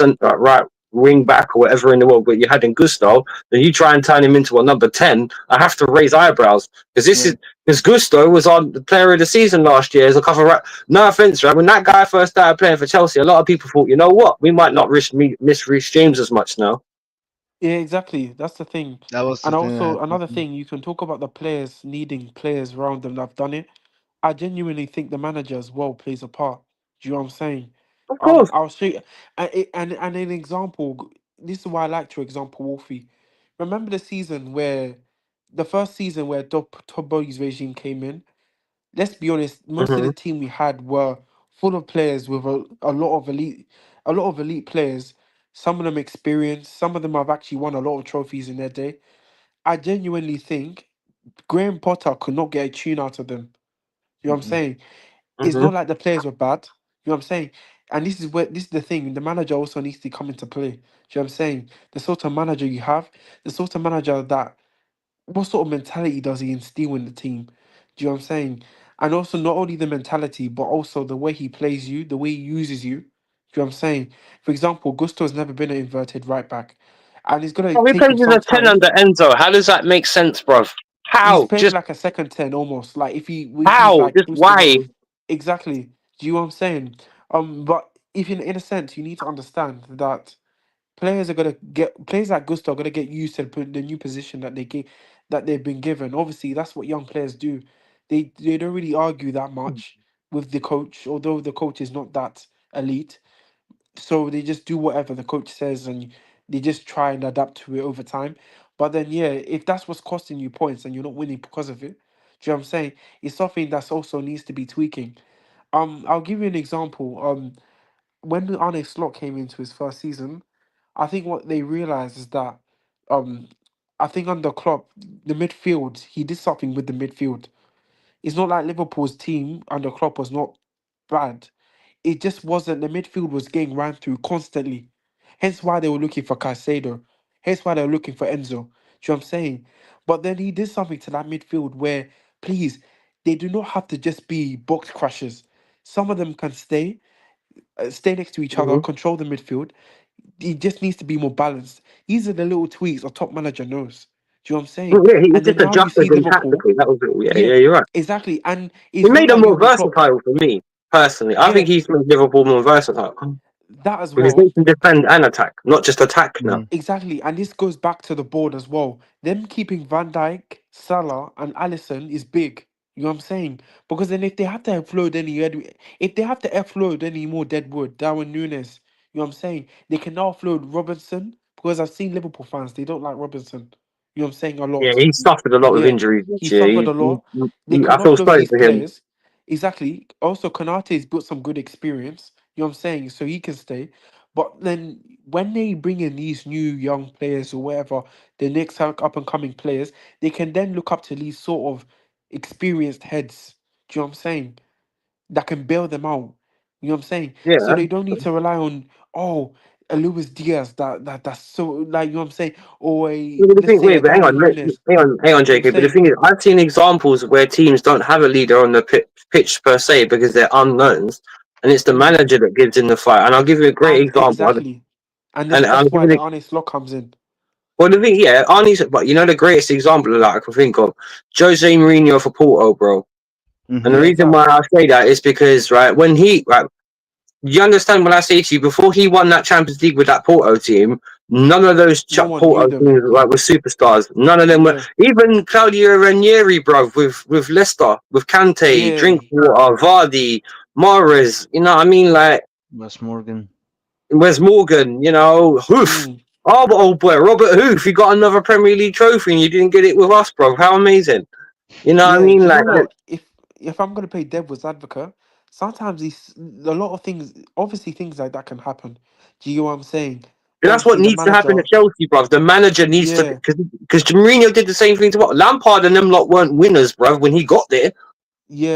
wing back, or whatever in the world, but you had in Gusto, then you try and turn him into a number 10, I have to raise eyebrows, because this Yeah. is because Gusto was on the player of the season last year as a cover. No offense, right? When that guy first started playing for Chelsea, a lot of people thought, you know what, we might not miss Reece James as much now. Yeah, exactly. That's the thing. That was the And thing that also happened. another thing, you can talk about the players needing players around them that have done it. I genuinely think the manager as well plays a part. Do you know what I'm saying? Of course. I'll show you, and an example. This is why I liked your example, Wolfie. Remember the first season where Tobo's regime came in. Let's be honest, most of Hmm. the team we had were full of players with a lot of elite players. Some of them experienced, some of them have actually won a lot of trophies in their day. I genuinely think Graham Potter could not get a tune out of them. You know what I'm Mm-mm. saying? It's Hmm. not like the players were bad. You know what I'm saying? And this is the thing. The manager also needs to come into play. Do you know what I'm saying? The sort of manager you have, the sort of manager that what sort of mentality does he instill in the team? Do you know what I'm saying? And also not only the mentality, but also the way he plays you, the way he uses you. Do you know what I'm saying? For example, Gusto's never been an inverted right back. And it's gonna Oh, he take him plays as some a 10 time. under Enzo. How does that make sense, bruv? He's How? playing Just like a second 10 almost. Like if he's how? like Just boosting up. why? Exactly. Do you know what I'm saying? But if in a sense you need to understand that players are gonna get players like Gusto are gonna get used to the new position that that they've been given. Obviously, that's what young players do. They don't really argue that much with the coach, although the coach is not that elite. So they just do whatever the coach says, and they just try and adapt to it over time. But then, yeah, if that's what's costing you points and you're not winning because of it, do you know what I'm saying? It's something that's also needs to be tweaking. I'll give you an example. When Arne Slot came into his first season, I think what they realized is that, um, I think under Klopp, the midfield, he did something with the midfield. It's not like Liverpool's team under Klopp was not bad. It just wasn't, the midfield was getting ran through constantly. Hence why they were looking for Caicedo. Hence why they were looking for Enzo. Do you know what I'm saying? But then he did something to that midfield where, please, they do not have to just be box crushers. Some of them can stay next to each other, Mhm. control the midfield. He just needs to be more balanced. These are the little tweaks a top manager knows. Do you know what I'm saying? Yeah, he And just then now you adjusted see them Liverpool. tactically. That was it. Yeah, Yeah, yeah, you're right. exactly. And He it's not made them like more Jurgen Klopp. versatile for me, personally. I Yeah, think he's made Liverpool more versatile. that as Because well. they can defend and attack, not just attack now. Mhm. Exactly, and this goes back to the board as well. Them keeping Van Dijk, Salah, and Allison is big. You know what I'm saying? Because then if they have to offload if they have to offload any more deadwood, Darwin Nunes, you know what I'm saying? They can now offload Robinson because I've seen Liverpool fans, they don't like Robinson. You know what I'm saying? A Yeah, lot. he suffered a lot with Yeah, injuries he this year. suffered a lot. They I can feel offload sorry these for him. players. Exactly. Also, Konate's built some good experience. You know what I'm saying? So he can stay. But then when they bring in these new young players or whatever, the next up and coming players, they can then look up to these sort of experienced heads. Do you know what I'm saying? That can bail them out. You know what I'm saying? So Yeah. they don't need to rely on, oh, a Luis Diaz that's so, like, you know what I'm saying, or a, But the let's thing, say, a wait, but Darwin Nunes. hang on, You know what I'm JK. But the saying? thing is, I've seen examples where teams don't have a leader on the pitch per se because they're unknowns, and it's the Mm, manager that gives in the fight. And I'll give you a great and example. exactly. And And I'll that's give why you the the Arne Slot comes in. well, the thing, yeah, Arnie's, but you know the greatest example of that I can think of, Jose Mourinho for Porto, bro. And the Mhm. Yeah, reason why facts. I say that is because, right, when he, right, you understand what I say to you? Before he won that Champions League with that Porto team, none of those No one knew Porto them. teams like, were superstars. None of them were. Yeah, Even Claudio Ranieri, bro, with Leicester, with Kante, yeah. Drinkwater, Vardy, Mahrez. You know what I mean? Like, Wes Morgan. where's Morgan? You know, Hoof. Mm. Oh, but old boy, Robert Hoof. You got another Premier League trophy and you didn't get it with us, bro. How amazing! You know what I Yeah, mean? you know Like, what? If I'm gonna play devil's advocate, sometimes these a lot of things, obviously things like that can happen. Do you know what I'm saying? that's what Obviously, the needs to happen manager. at Chelsea, bruv. The manager needs to, Yeah, because Mourinho did the same thing to what Lampard and them lot weren't winners, bruv. When he got there,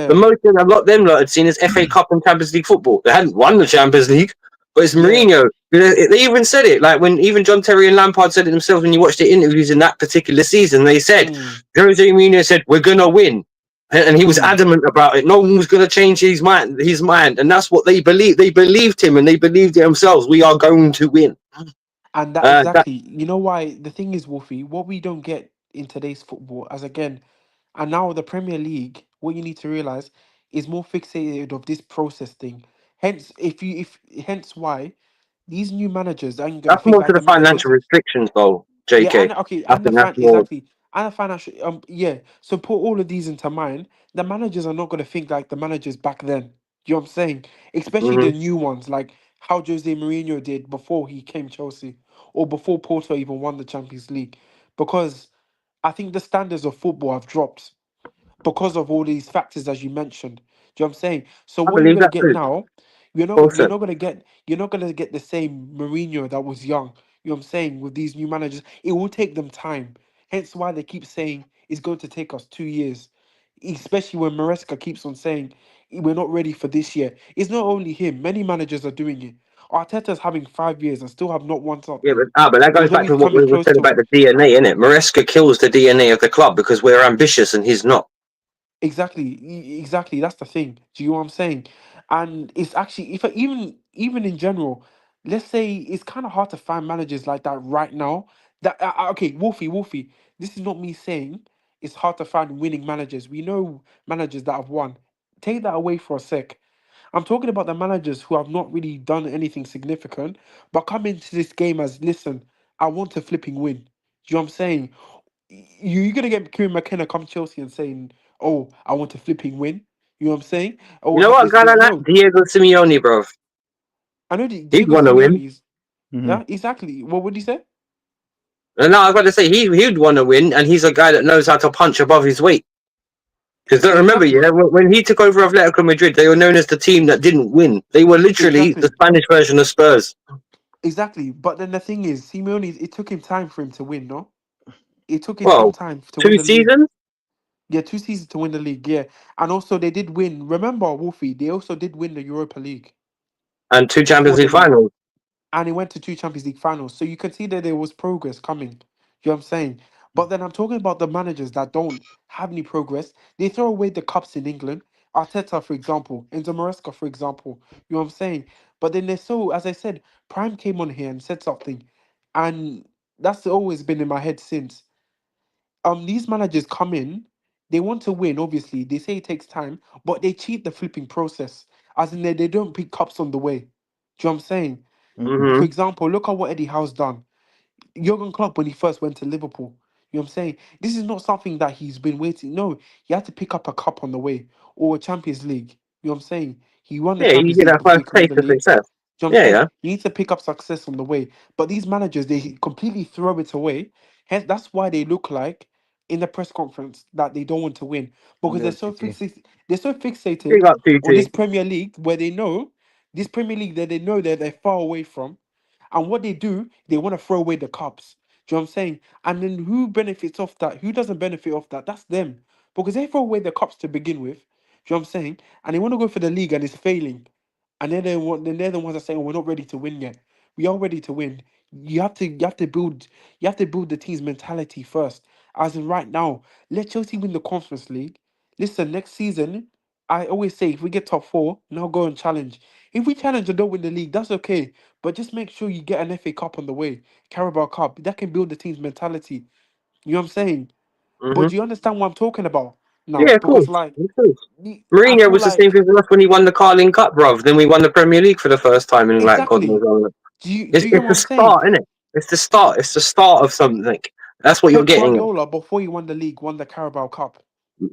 the yeah, most thing a lot of them lot had seen is FA Cup and Champions League football. They hadn't won the Champions League, but it's yeah. Mourinho. They even said it, like when even John Terry and Lampard said it themselves. When you watch the interviews in that particular season, they said Mm, Jose Mourinho said we're gonna win, and he was mm. adamant about it. No one was gonna change his mind. And that's what they believed. They believed him, and they believed it themselves. We are going to win. And that That exactly, you know why the thing is, Wolfie, what we don't get in today's football, as again, and now the Premier League, what you need to realize is more fixated of this process thing. Hence, hence why these new managers ain't gonna That's think more to like the the managers. financial restrictions, though, Yeah, JK. and okay, I and think that's more. exactly, and the financial yeah. So put all of these into mind. The managers are not gonna think like the managers back then. You know what I'm saying? Especially Hmm. the new ones, like how Jose Mourinho did before he came Chelsea, or before Porto even won the Champions League. Because I think the standards of football have dropped because of all these factors as you mentioned. Do you know what I'm saying? So I what you're believe gonna that get too. now, Well you're said. not gonna get the same Mourinho that was young. You know what I'm saying? With these new managers, it will take them time. Hence why they keep saying it's going to take us 2 years. Especially when Maresca keeps on saying we're not ready for this year. It's not only him. Many managers are doing it. Arteta's having 5 years and still have not won Yeah, something. but that goes Although back he's to what we coming were close saying to about it. the DNA, innit? Maresca kills the DNA of the club because we're ambitious and he's not. Exactly, exactly. That's the thing. Do you know what I'm saying? And it's actually, if even in general, let's say it's kind of hard to find managers like that right now. That okay, Wolfie. This is not me saying it's hard to find winning managers. We know managers that have won. Take that away for a sec. I'm talking about the managers who have not really done anything significant, but come into this game as, listen, I want to flipping win. Do you know what I'm saying? You're gonna get Kieran McKenna come Chelsea and saying, "Oh, I want to flipping win." You know what I'm saying? You Oh, know have what, this guy thing. like that? No, Diego Simeone, bro. I know He'd Diego want to win. Simeone's. Mhm. Yeah, exactly. What would you say? And no, I was about to say he'd want to win, and he's a guy that knows how to punch above his weight. Because don't remember, Exactly, yeah, when he took over Atletico Madrid, they were known as the team that didn't win. They were literally the exactly, Spanish version of Spurs. exactly. But then the thing is, Simeone, it took him time for him to win. No, it took him some Well, time to win two the league. seasons Yeah, 2 seasons to win the league. Yeah, and also they did win. Remember, Wolfie, they also did win the Europa League and two before Champions the League league. finals. And he went to 2 Champions League finals. So you can see that there was progress coming. You know what I'm saying? But then I'm talking about the managers that don't have any progress. They throw away the cups in England. Arteta, for example, Enzo Maresca, for example. You know what I'm saying? But then they're so, as I said, Prime came on here and said something. And that's always been in my head since. These managers come in, they want to win, obviously. They say it takes time, but they cheat the flipping process. As in they don't pick cups on the way. Do you know what I'm saying? Mhm. For Mm-hmm. example, look at what Eddie Howe's done. Jurgen Klopp when he first went to Liverpool. You know what I'm saying? This is not something that he's been waiting. No, he had to pick up a cup on the way or a Champions League. You know what I'm saying? He won the Yeah, you Champions get League that before first he could win taste the of league. success. You know what I'm Yeah, saying? yeah. You need to pick up success on the way. But these managers, they completely throw it away. Hence, that's why they look like in the press conference that they don't want to win because Yeah, TT. they're so fixated Big up on this TT. Premier League where they know this Premier League that they know that they're far away from. And what they do, they want to throw away the cups. Do you know what I'm saying? And then who benefits off that? Who doesn't benefit off that? That's them. Because they throw away the cups to begin with. Do you know what I'm saying? And they want to go for the league and it's failing. And then they're the ones that say, "Oh, we're not ready to win yet." We are ready to win. You have to build the team's mentality first. As in right now, let Chelsea win the Conference League. Listen, next season, I always say if we get top four, now go and challenge. If we challenge and don't win the league, that's okay. But just make sure you get an FA Cup on the way, Carabao Cup. That can build the team's mentality. You know what I'm saying? But Mm-hmm. do you understand what I'm talking about Yeah, now? of Because course. like Of course. I Mourinho feel was the same like thing for us when he won the Carling Cup, bruv. Then we won the Premier League for the first time in like God knows exactly. how long. Do you get It's what the I'm saying? start, isn't it? It's the start. It's the start of something. That's what you're Pep getting. Guardiola before he won the league won the Carabao Cup.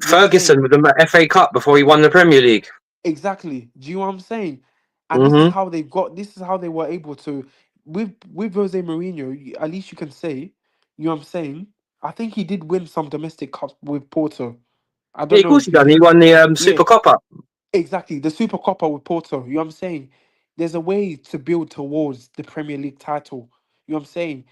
You know what I'm Ferguson saying? with the FA Cup before he won the Premier League. Exactly. Do you know what I'm saying? And this is Mm-hmm. how they got. This is how they were able to with Jose Mourinho. At least you can say, you know what I'm saying. I think he did win some domestic cups with Porto. I Yeah, don't of know course he if he done. He did. won the Yeah, Super Cup up. exactly. The Super Coppa with Porto. You know what I'm saying? There's a way to build towards the Premier League title. You know what I'm saying?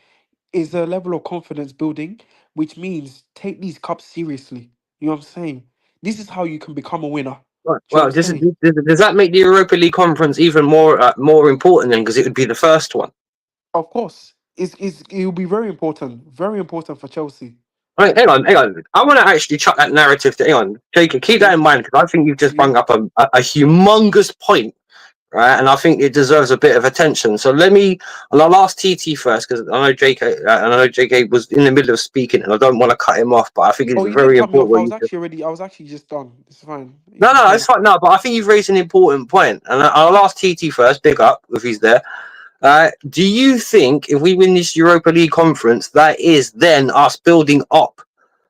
Is a level of confidence building, which means take these cups seriously. You know what I'm saying? This is how you can become a winner. Right. Do you know what Well, I'm saying? does that make the Europa League conference even more important then? Because it would be the first one. Of course, it will be very important for Chelsea. Right, hang on. I want to actually chuck that narrative to hang on, Jacob. Keep that Yeah, in mind because I think you've just yeah. brought up a humongous point, right? And I think it deserves a bit of attention. So and I'll ask TT first because I know JK was in the middle of speaking, and I don't want to cut him off, but I think it's Oh, you didn't very cut me important off. what you. I was actually just done. It's fine. You No, can no, it's go. fine. No, but I think you've raised an important point, and I'll ask TT first. Big up if he's there. Do you think if we win this Europa League conference, that is then us building up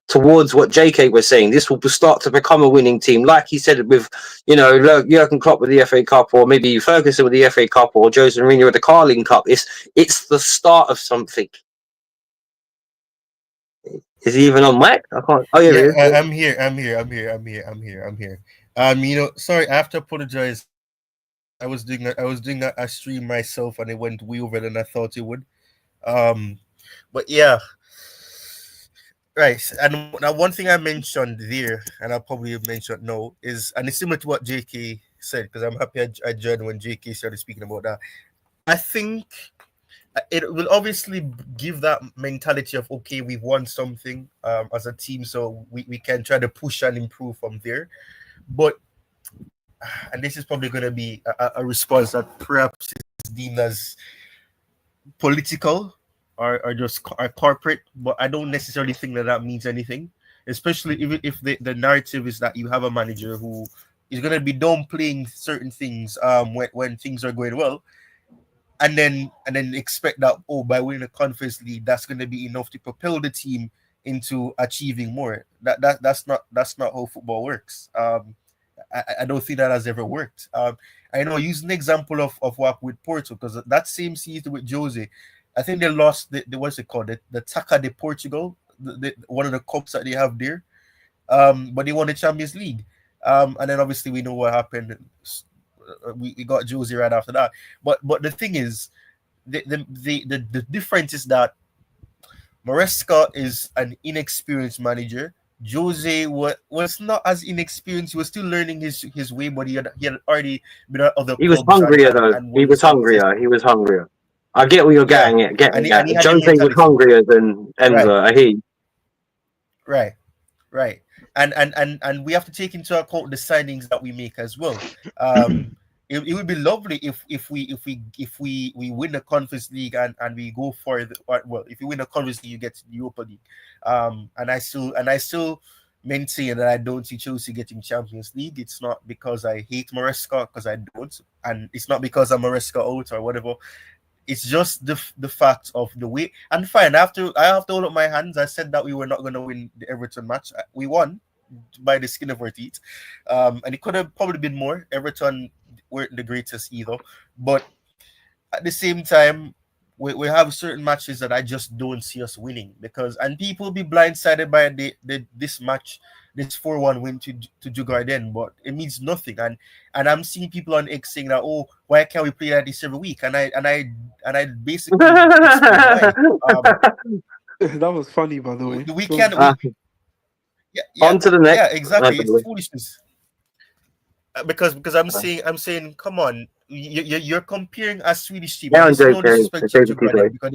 towards what JK was saying? This will start to become a winning team, like he said with, Jurgen Klopp with the FA Cup, or maybe Ferguson with the FA Cup, or Jose Mourinho with the Carling Cup. It's the start of something. Is he even on mic? I can't. Oh, yeah, he Yeah, is. I'm here. Sorry, I have to apologize. I was doing a stream myself, and it went way over than I thought it would. But yeah, Right. And now one thing I mentioned there, and I'll probably mention no, is, and it's similar to what JK said, because I'm happy I joined when JK started speaking about that. I think it will obviously give that mentality of, okay, we've won something as a team, so we can try to push and improve from there. But, and this is probably going to be a response that perhaps is deemed as political or just are corporate, but I don't necessarily think that that means anything, especially if the narrative is that you have a manager who is going to be downplaying certain things when things are going well, and then expect that, oh, by winning a conference league that's going to be enough to propel the team into achieving more. That's not how football works. I don't think that has ever worked. I know, using the example of what with Porto, because that same season with Jose, I think they lost the what's it called, the Taca de Portugal, one of the cups that they have there. But they won the Champions League. And then obviously we know what happened. We got Jose right after that. But the thing is, the difference is that Maresca is an inexperienced manager. Jose was not as inexperienced. He was still learning his way, but he had already been at other He was clubs hungrier though. and He won was some positions. hungrier. He was hungrier. I get what you're Yeah, getting and at. he had the Jose was mentality. hungrier than Right, Enver. I hear. right, right. And we have to take into account the signings that we make as well. It would be lovely if we win the Conference League and we go for the, well, if you win the Conference League, you get the Europa League. And I still maintain that I don't see Chelsea getting Champions League. It's not because I hate Maresca, because I don't, and it's not because I'm Maresca out or whatever. It's just the fact of the way. And fine, I have to hold up my hands. I said that we were not going to win the Everton match. We won by the skin of our teeth, and it could have probably been more. Everton weren't the greatest either, but at the same time, we have certain matches that I just don't see us winning, because, and people will be blindsided by this match, this 4-1 win to Djurgården, but it means nothing. And I'm seeing people on X saying that, oh, why can't we play like this every week? And I basically explain why. That was funny, by the way. We Go can on. On to the next. exactly. It's foolishness. Because I'm saying, come on, you're comparing a Swedish team. Yeah, I'm It's no joking. disrespect It's to joking, Djurgården, right? because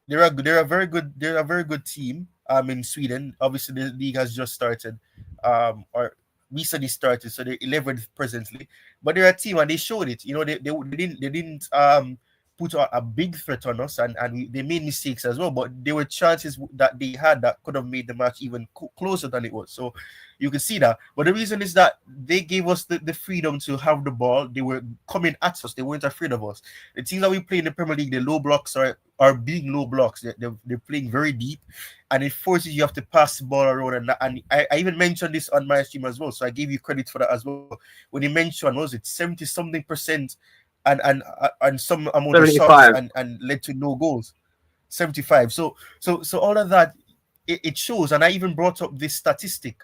they're a very good team in Sweden. Obviously the league has just started, or recently started, so they're 11th presently, but they're a team and they showed it. They didn't put a big threat on us, and they made mistakes as well, but there were chances that they had that could have made the match even closer than it was. So you can see that. But the reason is that they gave us the freedom to have the ball. They were coming at us. They weren't afraid of us. The teams that we play in the Premier League, the low blocks are big low blocks. They're playing very deep, and it forces you have to pass the ball around. And I even mentioned this on my stream as well, so I gave you credit for that as well. When you mentioned, was it 70 something percent and some amount of shots 75. and led to no goals. 75. So all of that, it shows, and I even brought up this statistic,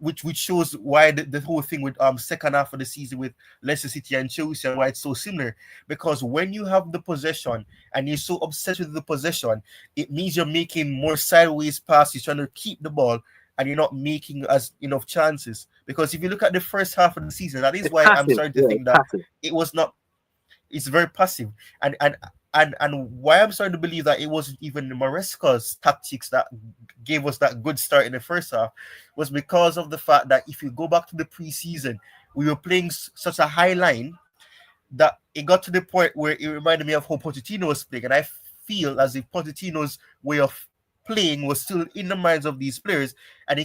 which shows why the whole thing with second half of the season with Leicester City and Chelsea, and why it's so similar. Because when you have the possession and you're so obsessed with the possession, it means you're making more sideways passes, trying to keep the ball, and you're not making as enough chances. Because if you look at the first half of the season, that is It's why I'm passive. starting to Yeah, think it's that passive. it was not. It's very passive, and why I'm starting to believe that it wasn't even Maresca's tactics that gave us that good start in the first half, was because of the fact that if you go back to the preseason, we were playing such a high line that it got to the point where it reminded me of how Pochettino was playing, and I feel as if Pochettino's way of playing was still in the minds of these players, and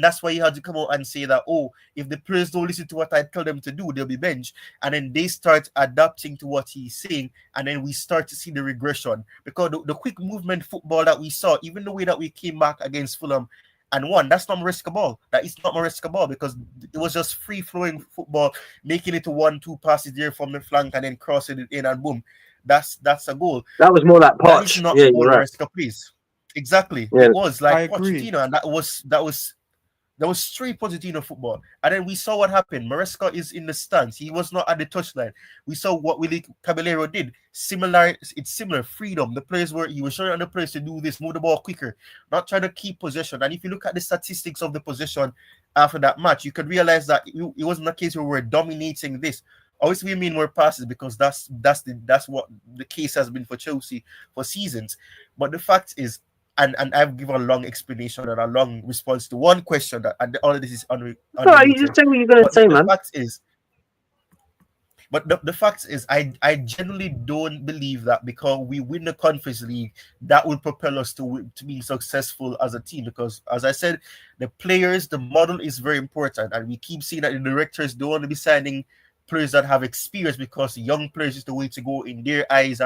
that's why he had to come out and say that, oh, if the players don't listen to what I tell them to do, they'll be benched. And then they start adapting to what he's saying, and then we start to see the regression, because the quick movement football that we saw, even the way that we came back against Fulham and won, that's not Maresca ball. That is not Maresca ball, because it was just free flowing football, making it to 1-2 passes there from the flank and then crossing it in, and boom, that's a goal. That was more like That is Poch. not Yeah, the you're ball right. Maresca plays. Exactly. Yeah. It was I like agree. Pochettino, and that was There was straight Pochettino football. And then we saw what happened. Maresca is in the stands. He was not at the touchline. We saw what Willie Caballero did. It's similar. Freedom. He was showing on the players to do this, move the ball quicker, not try to keep possession. And if you look at the statistics of the possession after that match, you could realize that it wasn't a case where we're dominating this. Obviously, we mean more passes because that's what the case has been for Chelsea for seasons. But the fact is, and I've given a long explanation and a long response to one question and all of this is No, you just say what you're going to say, man. The fact is, I generally don't believe that because we win the Conference League, that will propel us to be successful as a team. Because, as I said, the players, the model is very important. And we keep seeing that the directors don't want to be signing players that have experience because young players is the way to go in their eyes,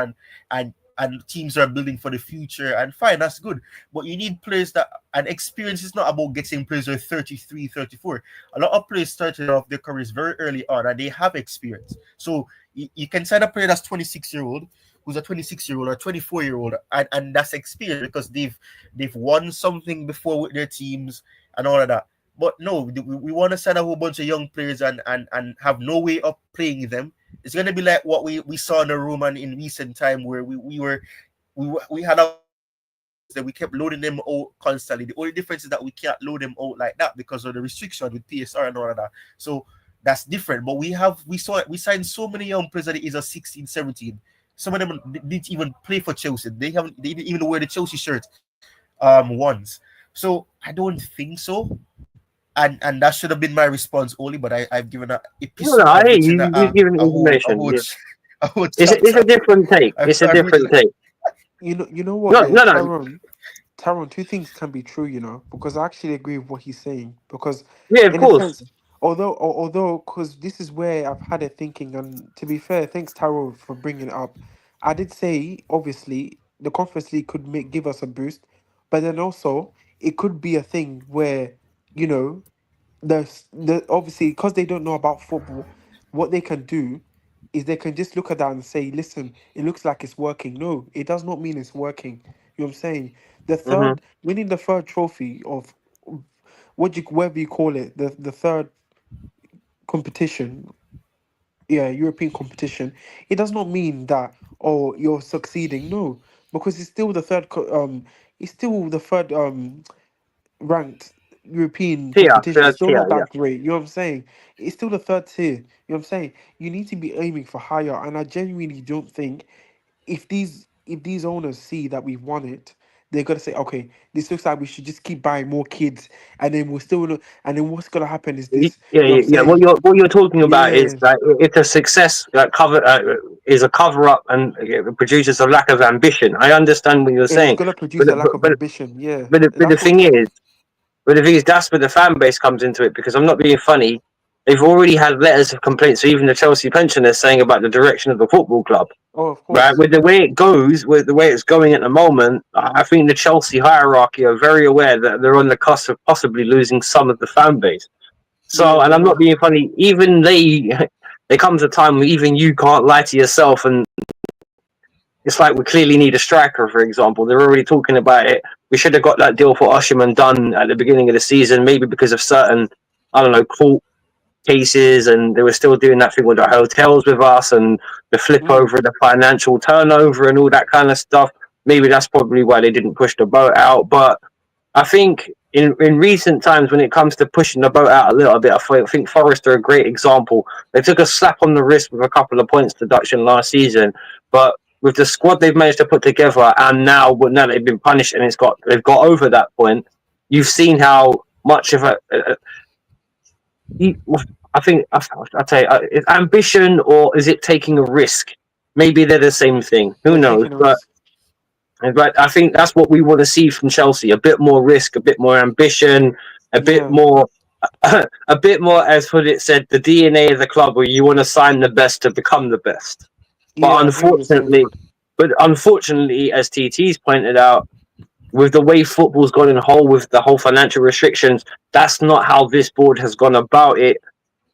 and teams are building for the future, and fine, that's good. But you need players and experience is not about getting players who are 33, 34. A lot of players started off their careers very early on and they have experience. So you can sign a player that's 26-year-old, who's a 26-year-old or 24-year-old, and that's experience because they've won something before with their teams and all of that. But no, we want to sign a whole bunch of young players and have no way of playing them. It's going to be like what we saw in the Roman in recent time, where we had that we kept loading them out constantly. The only difference is that we can't load them out like that because of the restriction with PSR and all of that. So that's different. But we signed so many young players at the age of 16, 17. Some of them didn't even play for Chelsea. They didn't even wear the Chelsea shirt once. So I don't think so. And that should have been my response only, but I've given a episode. No, you've given information. It's a different take. It's a different take. You know what? No. Tyrone, two things can be true, because I actually agree with what he's saying. Because yeah, of course. Sense, although, because this is where I've had it thinking, and to be fair, thanks Tyrone for bringing it up. I did say obviously the Conference League could give us a boost, but then also it could be a thing where the obviously because they don't know about football, what they can do is they can just look at that and say, listen, it looks like it's working. No, it does not mean it's working. You know what I'm saying? Winning the third trophy of whatever you call it, the third competition, European competition, it does not mean that you're succeeding. No, because it's still the third ranked European competition. It's still not that great. You know what I'm saying? It's still the third tier. You know what I'm saying? You need to be aiming for higher. And I genuinely don't think if these owners see that we've won it, they're gonna say, okay, this looks like we should just keep buying more kids, and then we'll still look, and then what's gonna happen is this. What you're talking about is that it's a success that is a cover up and it produces a lack of ambition. I understand what you're saying. It's gonna produce a lack of ambition. Yeah. But the thing is, that's where the fan base comes into it, because I'm not being funny. They've already had letters of complaints, so even the Chelsea pensioners saying about the direction of the football club. Oh, of course. Right, with the way it goes, with the way it's going at the moment, I think the Chelsea hierarchy are very aware that they're on the cusp of possibly losing some of the fan base. So, and I'm not being funny, even there comes a time where even you can't lie to yourself, and it's like we clearly need a striker, for example. They're already talking about it. We should have got that deal for Osherman done at the beginning of the season, maybe because of certain, court cases, and they were still doing that thing with the hotels with us and the flip over the financial turnover and all that kind of stuff. Maybe that's probably why they didn't push the boat out. But I think in recent times, when it comes to pushing the boat out a little bit, I think Forest are a great example. They took a slap on the wrist with a couple of points deduction last season, but with the squad they've managed to put together, and now they've been punished and they've got over that point, you've seen how much of I think I'll tell you, is ambition or is it taking a risk? Maybe they're the same thing. Who knows? But I think that's what we want to see from Chelsea: a bit more risk, a bit more ambition, a bit more, as Hoodit said, the DNA of the club, where you want to sign the best to become the best. But unfortunately, as TT's pointed out, with the way football's gone in whole, with the whole financial restrictions, that's not how this board has gone about it.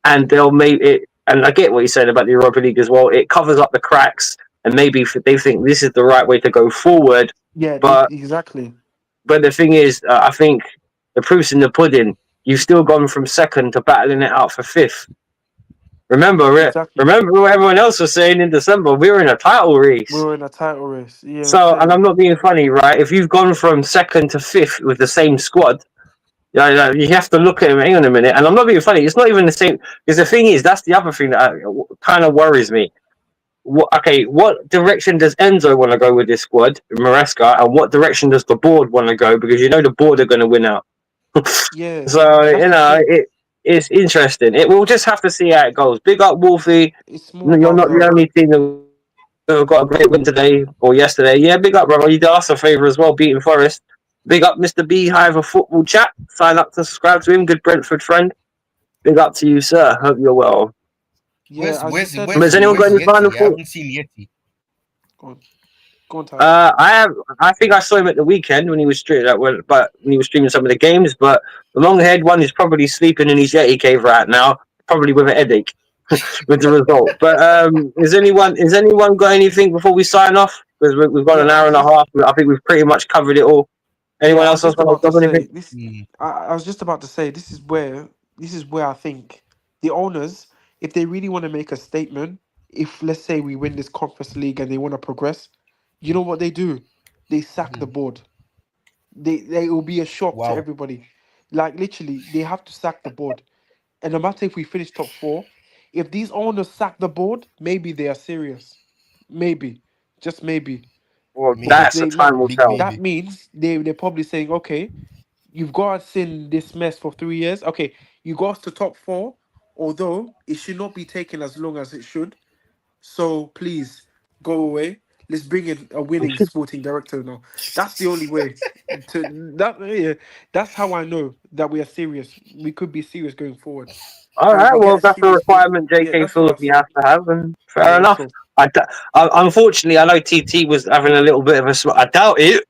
And they'll make it, and I get what you said about the Europa League as well. It covers up the cracks, and maybe they think this is the right way to go forward. Yeah, but exactly. But the thing is, I think the proof's in the pudding. you've still gone from second to battling it out for fifth. Exactly. Remember what everyone else was saying in December. We were in a title race. We were in a title race. Yeah, So, and I'm not being funny, right? If you've gone from second to fifth with the same squad, you have to look at him. Hang on a minute, and I'm not being funny. It's not even the same. Because the thing is, that's the other thing that kind of worries me. What direction does Enzo want to go with this squad, Maresca, and what direction does the board want to go? Because you know the board are going to win out. Yeah. So That's the thing. it's interesting. We'll just have to see how it goes. Big up, Wolfie. It's more You're about not the only team that got a great win today or yesterday. Yeah, big up, brother. You did us a favour as well, beating Forest. Big up, Mr. Beehive of Football Chat. Sign up to subscribe to him. Good Brentford friend. Big up to you, sir. Hope you're well. Yeah, as you said. Has anyone got any final I thoughts? haven't seen Yeti. Go on, Tyler. I think I saw him at the weekend when he was streaming some of the games. But the long-haired one is probably sleeping in his Yeti cave right now, probably with a headache with the result. But has anyone got anything before we sign off? Because we've got an hour and a half. I think we've pretty much covered it all. Anyone else want to cover anything? I was just about to say this is where I think the owners, if they really want to make a statement, if let's say we win this conference league and they want to progress, you know what they do? They sack the board. They will be a shock to everybody. Like literally, they have to sack the board. And no matter if we finish top 4, if these owners sack the board, maybe they are serious. Maybe, just maybe. Well, Maybe. that's a time will tell. That means they're probably saying, okay, you've got us in this mess for 3 years. Okay, you got us to top 4, although it should not be taking as long as it should. So please go away. Let's bring in a winning sporting director now. That's the only way. That's how I know that we are serious. We could be serious going forward. All right, well, that's a requirement JK that's feels what we have to have, and fair Yeah, enough. so- Unfortunately, I know TT was having a little bit of I doubt it,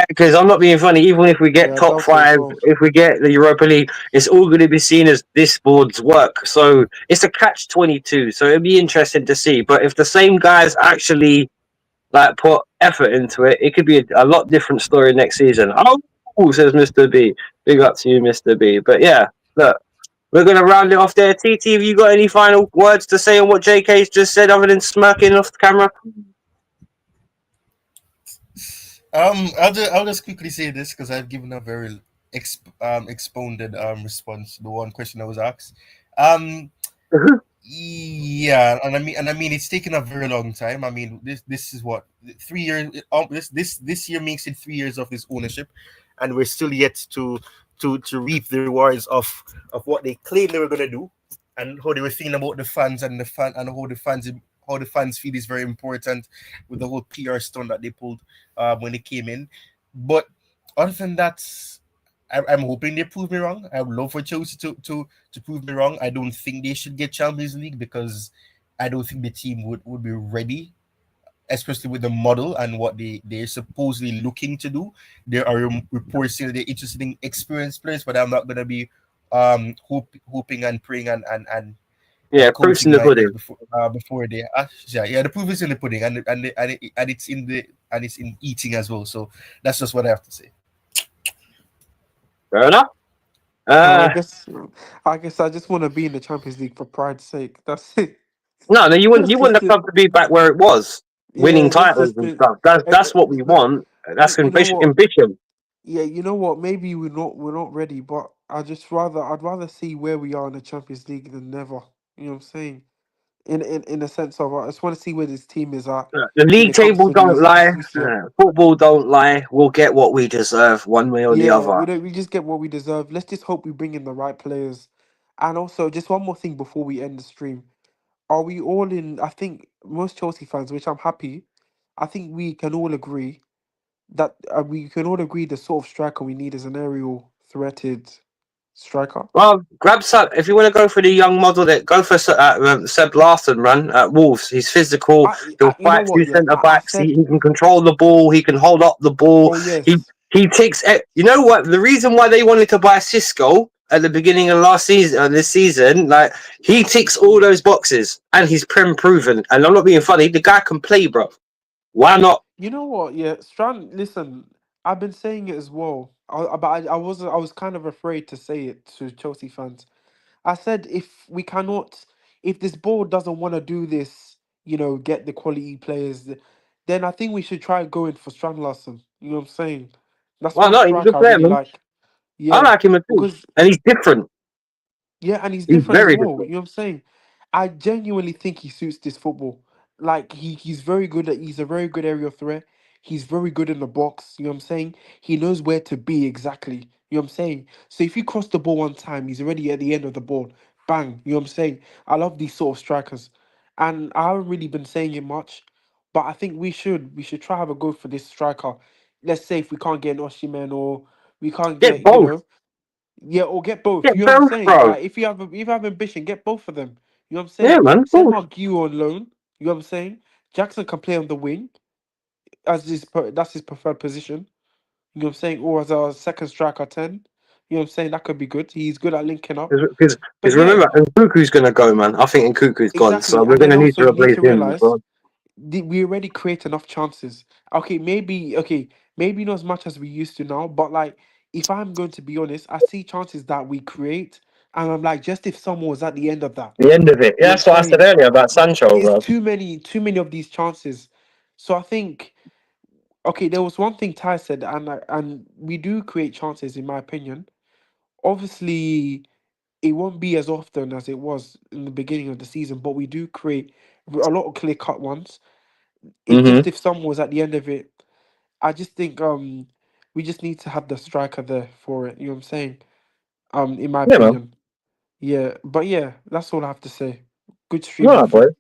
because I'm not being funny. Even if we get Yeah, I top doubt it as 5, well. if we get the Europa League, it's all going to be seen as this board's work. So it's a catch-22. So it'd be interesting to see. But if the same guys actually put effort into it, it could be a lot different story next season. Oh, says Mr. B. Big up to you, Mr. B. But yeah, look. We're going to round it off there. TT, have you got any final words to say on what JK's just said other than smirking off the camera? I'll just quickly say this because I've given a very expounded response to the one question I was asked. Yeah, and I mean it's taken a very long time. I mean this is what 3 years. This year makes it 3 years of this ownership, and we're still yet to reap the rewards of what they claimed they were going to do, and how they were thinking about the fans and how the fans feel is very important with the whole PR stunt that they pulled when they came in. But other than that, I'm hoping they prove me wrong. I would love for Chelsea to prove me wrong. I don't think they should get Champions League because I don't think the team would be ready, especially with the model and what they're supposedly looking to do. There are reports saying they're interested in experienced players, but I'm not going to be hoping and praying and proof's in the pudding before they the proof is in the pudding and it's in eating as well. So that's just what I have to say. Fair enough. I guess I just want to be in the Champions League for pride's sake. That's it. No, you wouldn't have come to be back where it was, winning titles and stuff. That's what we want. That's ambition. Yeah, you know what? Maybe we're not ready, but I'd rather see where we are in the Champions League than never. You know what I'm saying? In a sense of I just want to see where this team is at. The league table don't lie. See Football don't lie. We'll get what we deserve one way or the other. we just get what we deserve. Let's just hope we bring in the right players. And also, just one more thing before we end the stream. Are we all in? I think most Chelsea fans, which I'm happy, I think we can all agree that the sort of striker we need is an aerial threated striker. Well, grab Seb. If you want to go for the young model, go for Seb Larson run at Wolves. He's physical. He'll fight two centre backs. He can control the ball. He can hold up the ball. Oh, yes. He takes. You know what? The reason why they wanted to buy Cisco at the beginning of this season, he ticks all those boxes, and he's proven. And I'm not being funny. The guy can play, bro. Why not? You know what? Yeah, Strand. Listen, I've been saying it as well. I was kind of afraid to say it to Chelsea fans. I said if this board doesn't want to do this, get the quality players, then I think we should try going for Strand. You know what I'm saying? That's Well, one no, he's a striker good I player, really man. like. I Yeah, like him too, because and he's different. yeah, and he's He's different as very well. different. You know what I'm saying? I genuinely think he suits this football. Like he's very good he's a very good aerial threat. He's very good in the box. You know what I'm saying? He knows where to be exactly. You know what I'm saying? So if you cross the ball one time, he's already at the end of the ball. Bang. You know what I'm saying? I love these sort of strikers. And I haven't really been saying it much, but I think we should try have a go for this striker. Let's say if we can't get an Osimhen or we can't Get get, both. yeah, or get both. Get You know what I'm both, saying? bro. Like if you have ambition, get both of them. You know what I'm Yeah, saying? man. Of Send course. Mark Gu on loan. You know what I'm saying? Jackson can play on the wing that's his preferred position. You know what I'm saying? Or as a second striker 10. You know what I'm saying? That could be good. He's good at linking up. Because But yeah, remember, Nkuku's going to go, man. I think Nkuku's gone, so exactly. we're And going then to need also to you need replace to him as realize well. we already create enough chances. Maybe not as much as we used to now, but like if I'm going to be honest, I see chances that we create, and I'm like, just if someone was at the end of that. The end of it. You Yeah, know what I'm that's what I said saying? earlier about Sancho, It's bro. too many of these chances. So I think there was one thing Ty said, and we do create chances in my opinion. Obviously, it won't be as often as it was in the beginning of the season, but we do create a lot of clear cut ones. It Mm-hmm. just if someone was at the end of it, I just think we just need to have the striker there for it. You know what I'm saying? In my Yeah, man. opinion. Yeah. But yeah, that's all I have to say. Good stream, All I right, boy. think.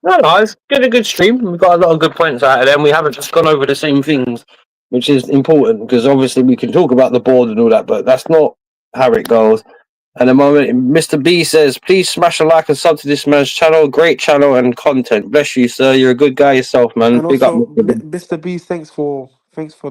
No, it's been a good stream. We've got a lot of good points out of them. We haven't just gone over the same things, which is important because obviously we can talk about the board and all that, but that's not how it goes. At the moment, Mr. B says, please smash a like and sub to this man's channel. Great channel and content. Bless you, sir. You're a good guy yourself, man. And Big up, also, Mr. B. Mr. B, thanks for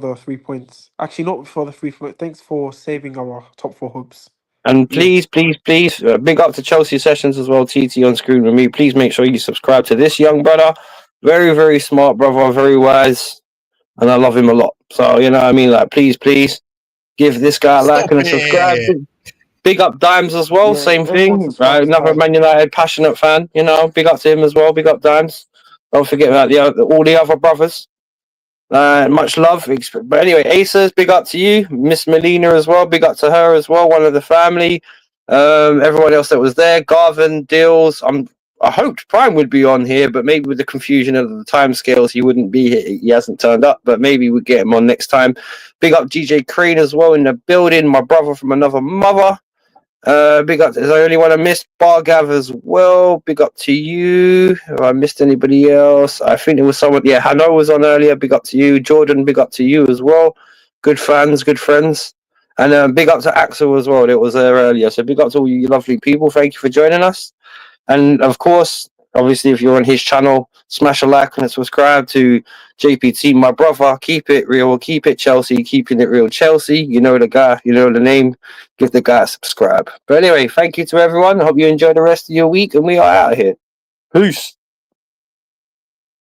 the 3 points. Actually, not for the 3 points. Thanks for saving our top four hopes. And Yeah. please, big up to Chelsea Sessions as well, TT on screen with me. Please make sure you subscribe to this young brother. Very, very smart brother, very wise, and I love him a lot. So, you know what I mean? Like, please give this guy a like Stop and a subscribe. it. Big up Dimes as well, Yeah. same Everyone thing. subscribe to Another Ty. Man United passionate fan, you know. Big up to him as well. Big up Dimes. Don't forget about all the other brothers. Much love. But anyway, Aces, big up to you. Miss Melina as well. Big up to her as well. One of the family. Everyone else that was there. Garvin, Deals. I hoped Prime would be on here, but maybe with the confusion of the timescales, he wouldn't be here. He hasn't turned up, but maybe we'll get him on next time. Big up DJ Crane as well in the building. My brother from another mother. Big up. Is there anyone I missed? Bargav as well. Big up to you. Have I missed anybody else? I think it was someone. Yeah, Hano was on earlier. Big up to you. Jordan, big up to you as well. Good fans, good friends. And big up to Axel as well. It was there earlier. So big up to all you lovely people. Thank you for joining us. And of course, obviously, if you're on his channel, smash a like and subscribe to JPT, my brother. Keep it real, keep it Chelsea, keeping it real Chelsea. You know the guy, you know the name. Give the guy a subscribe. But anyway, thank you to everyone. I hope you enjoy the rest of your week, and we are out of here. Peace.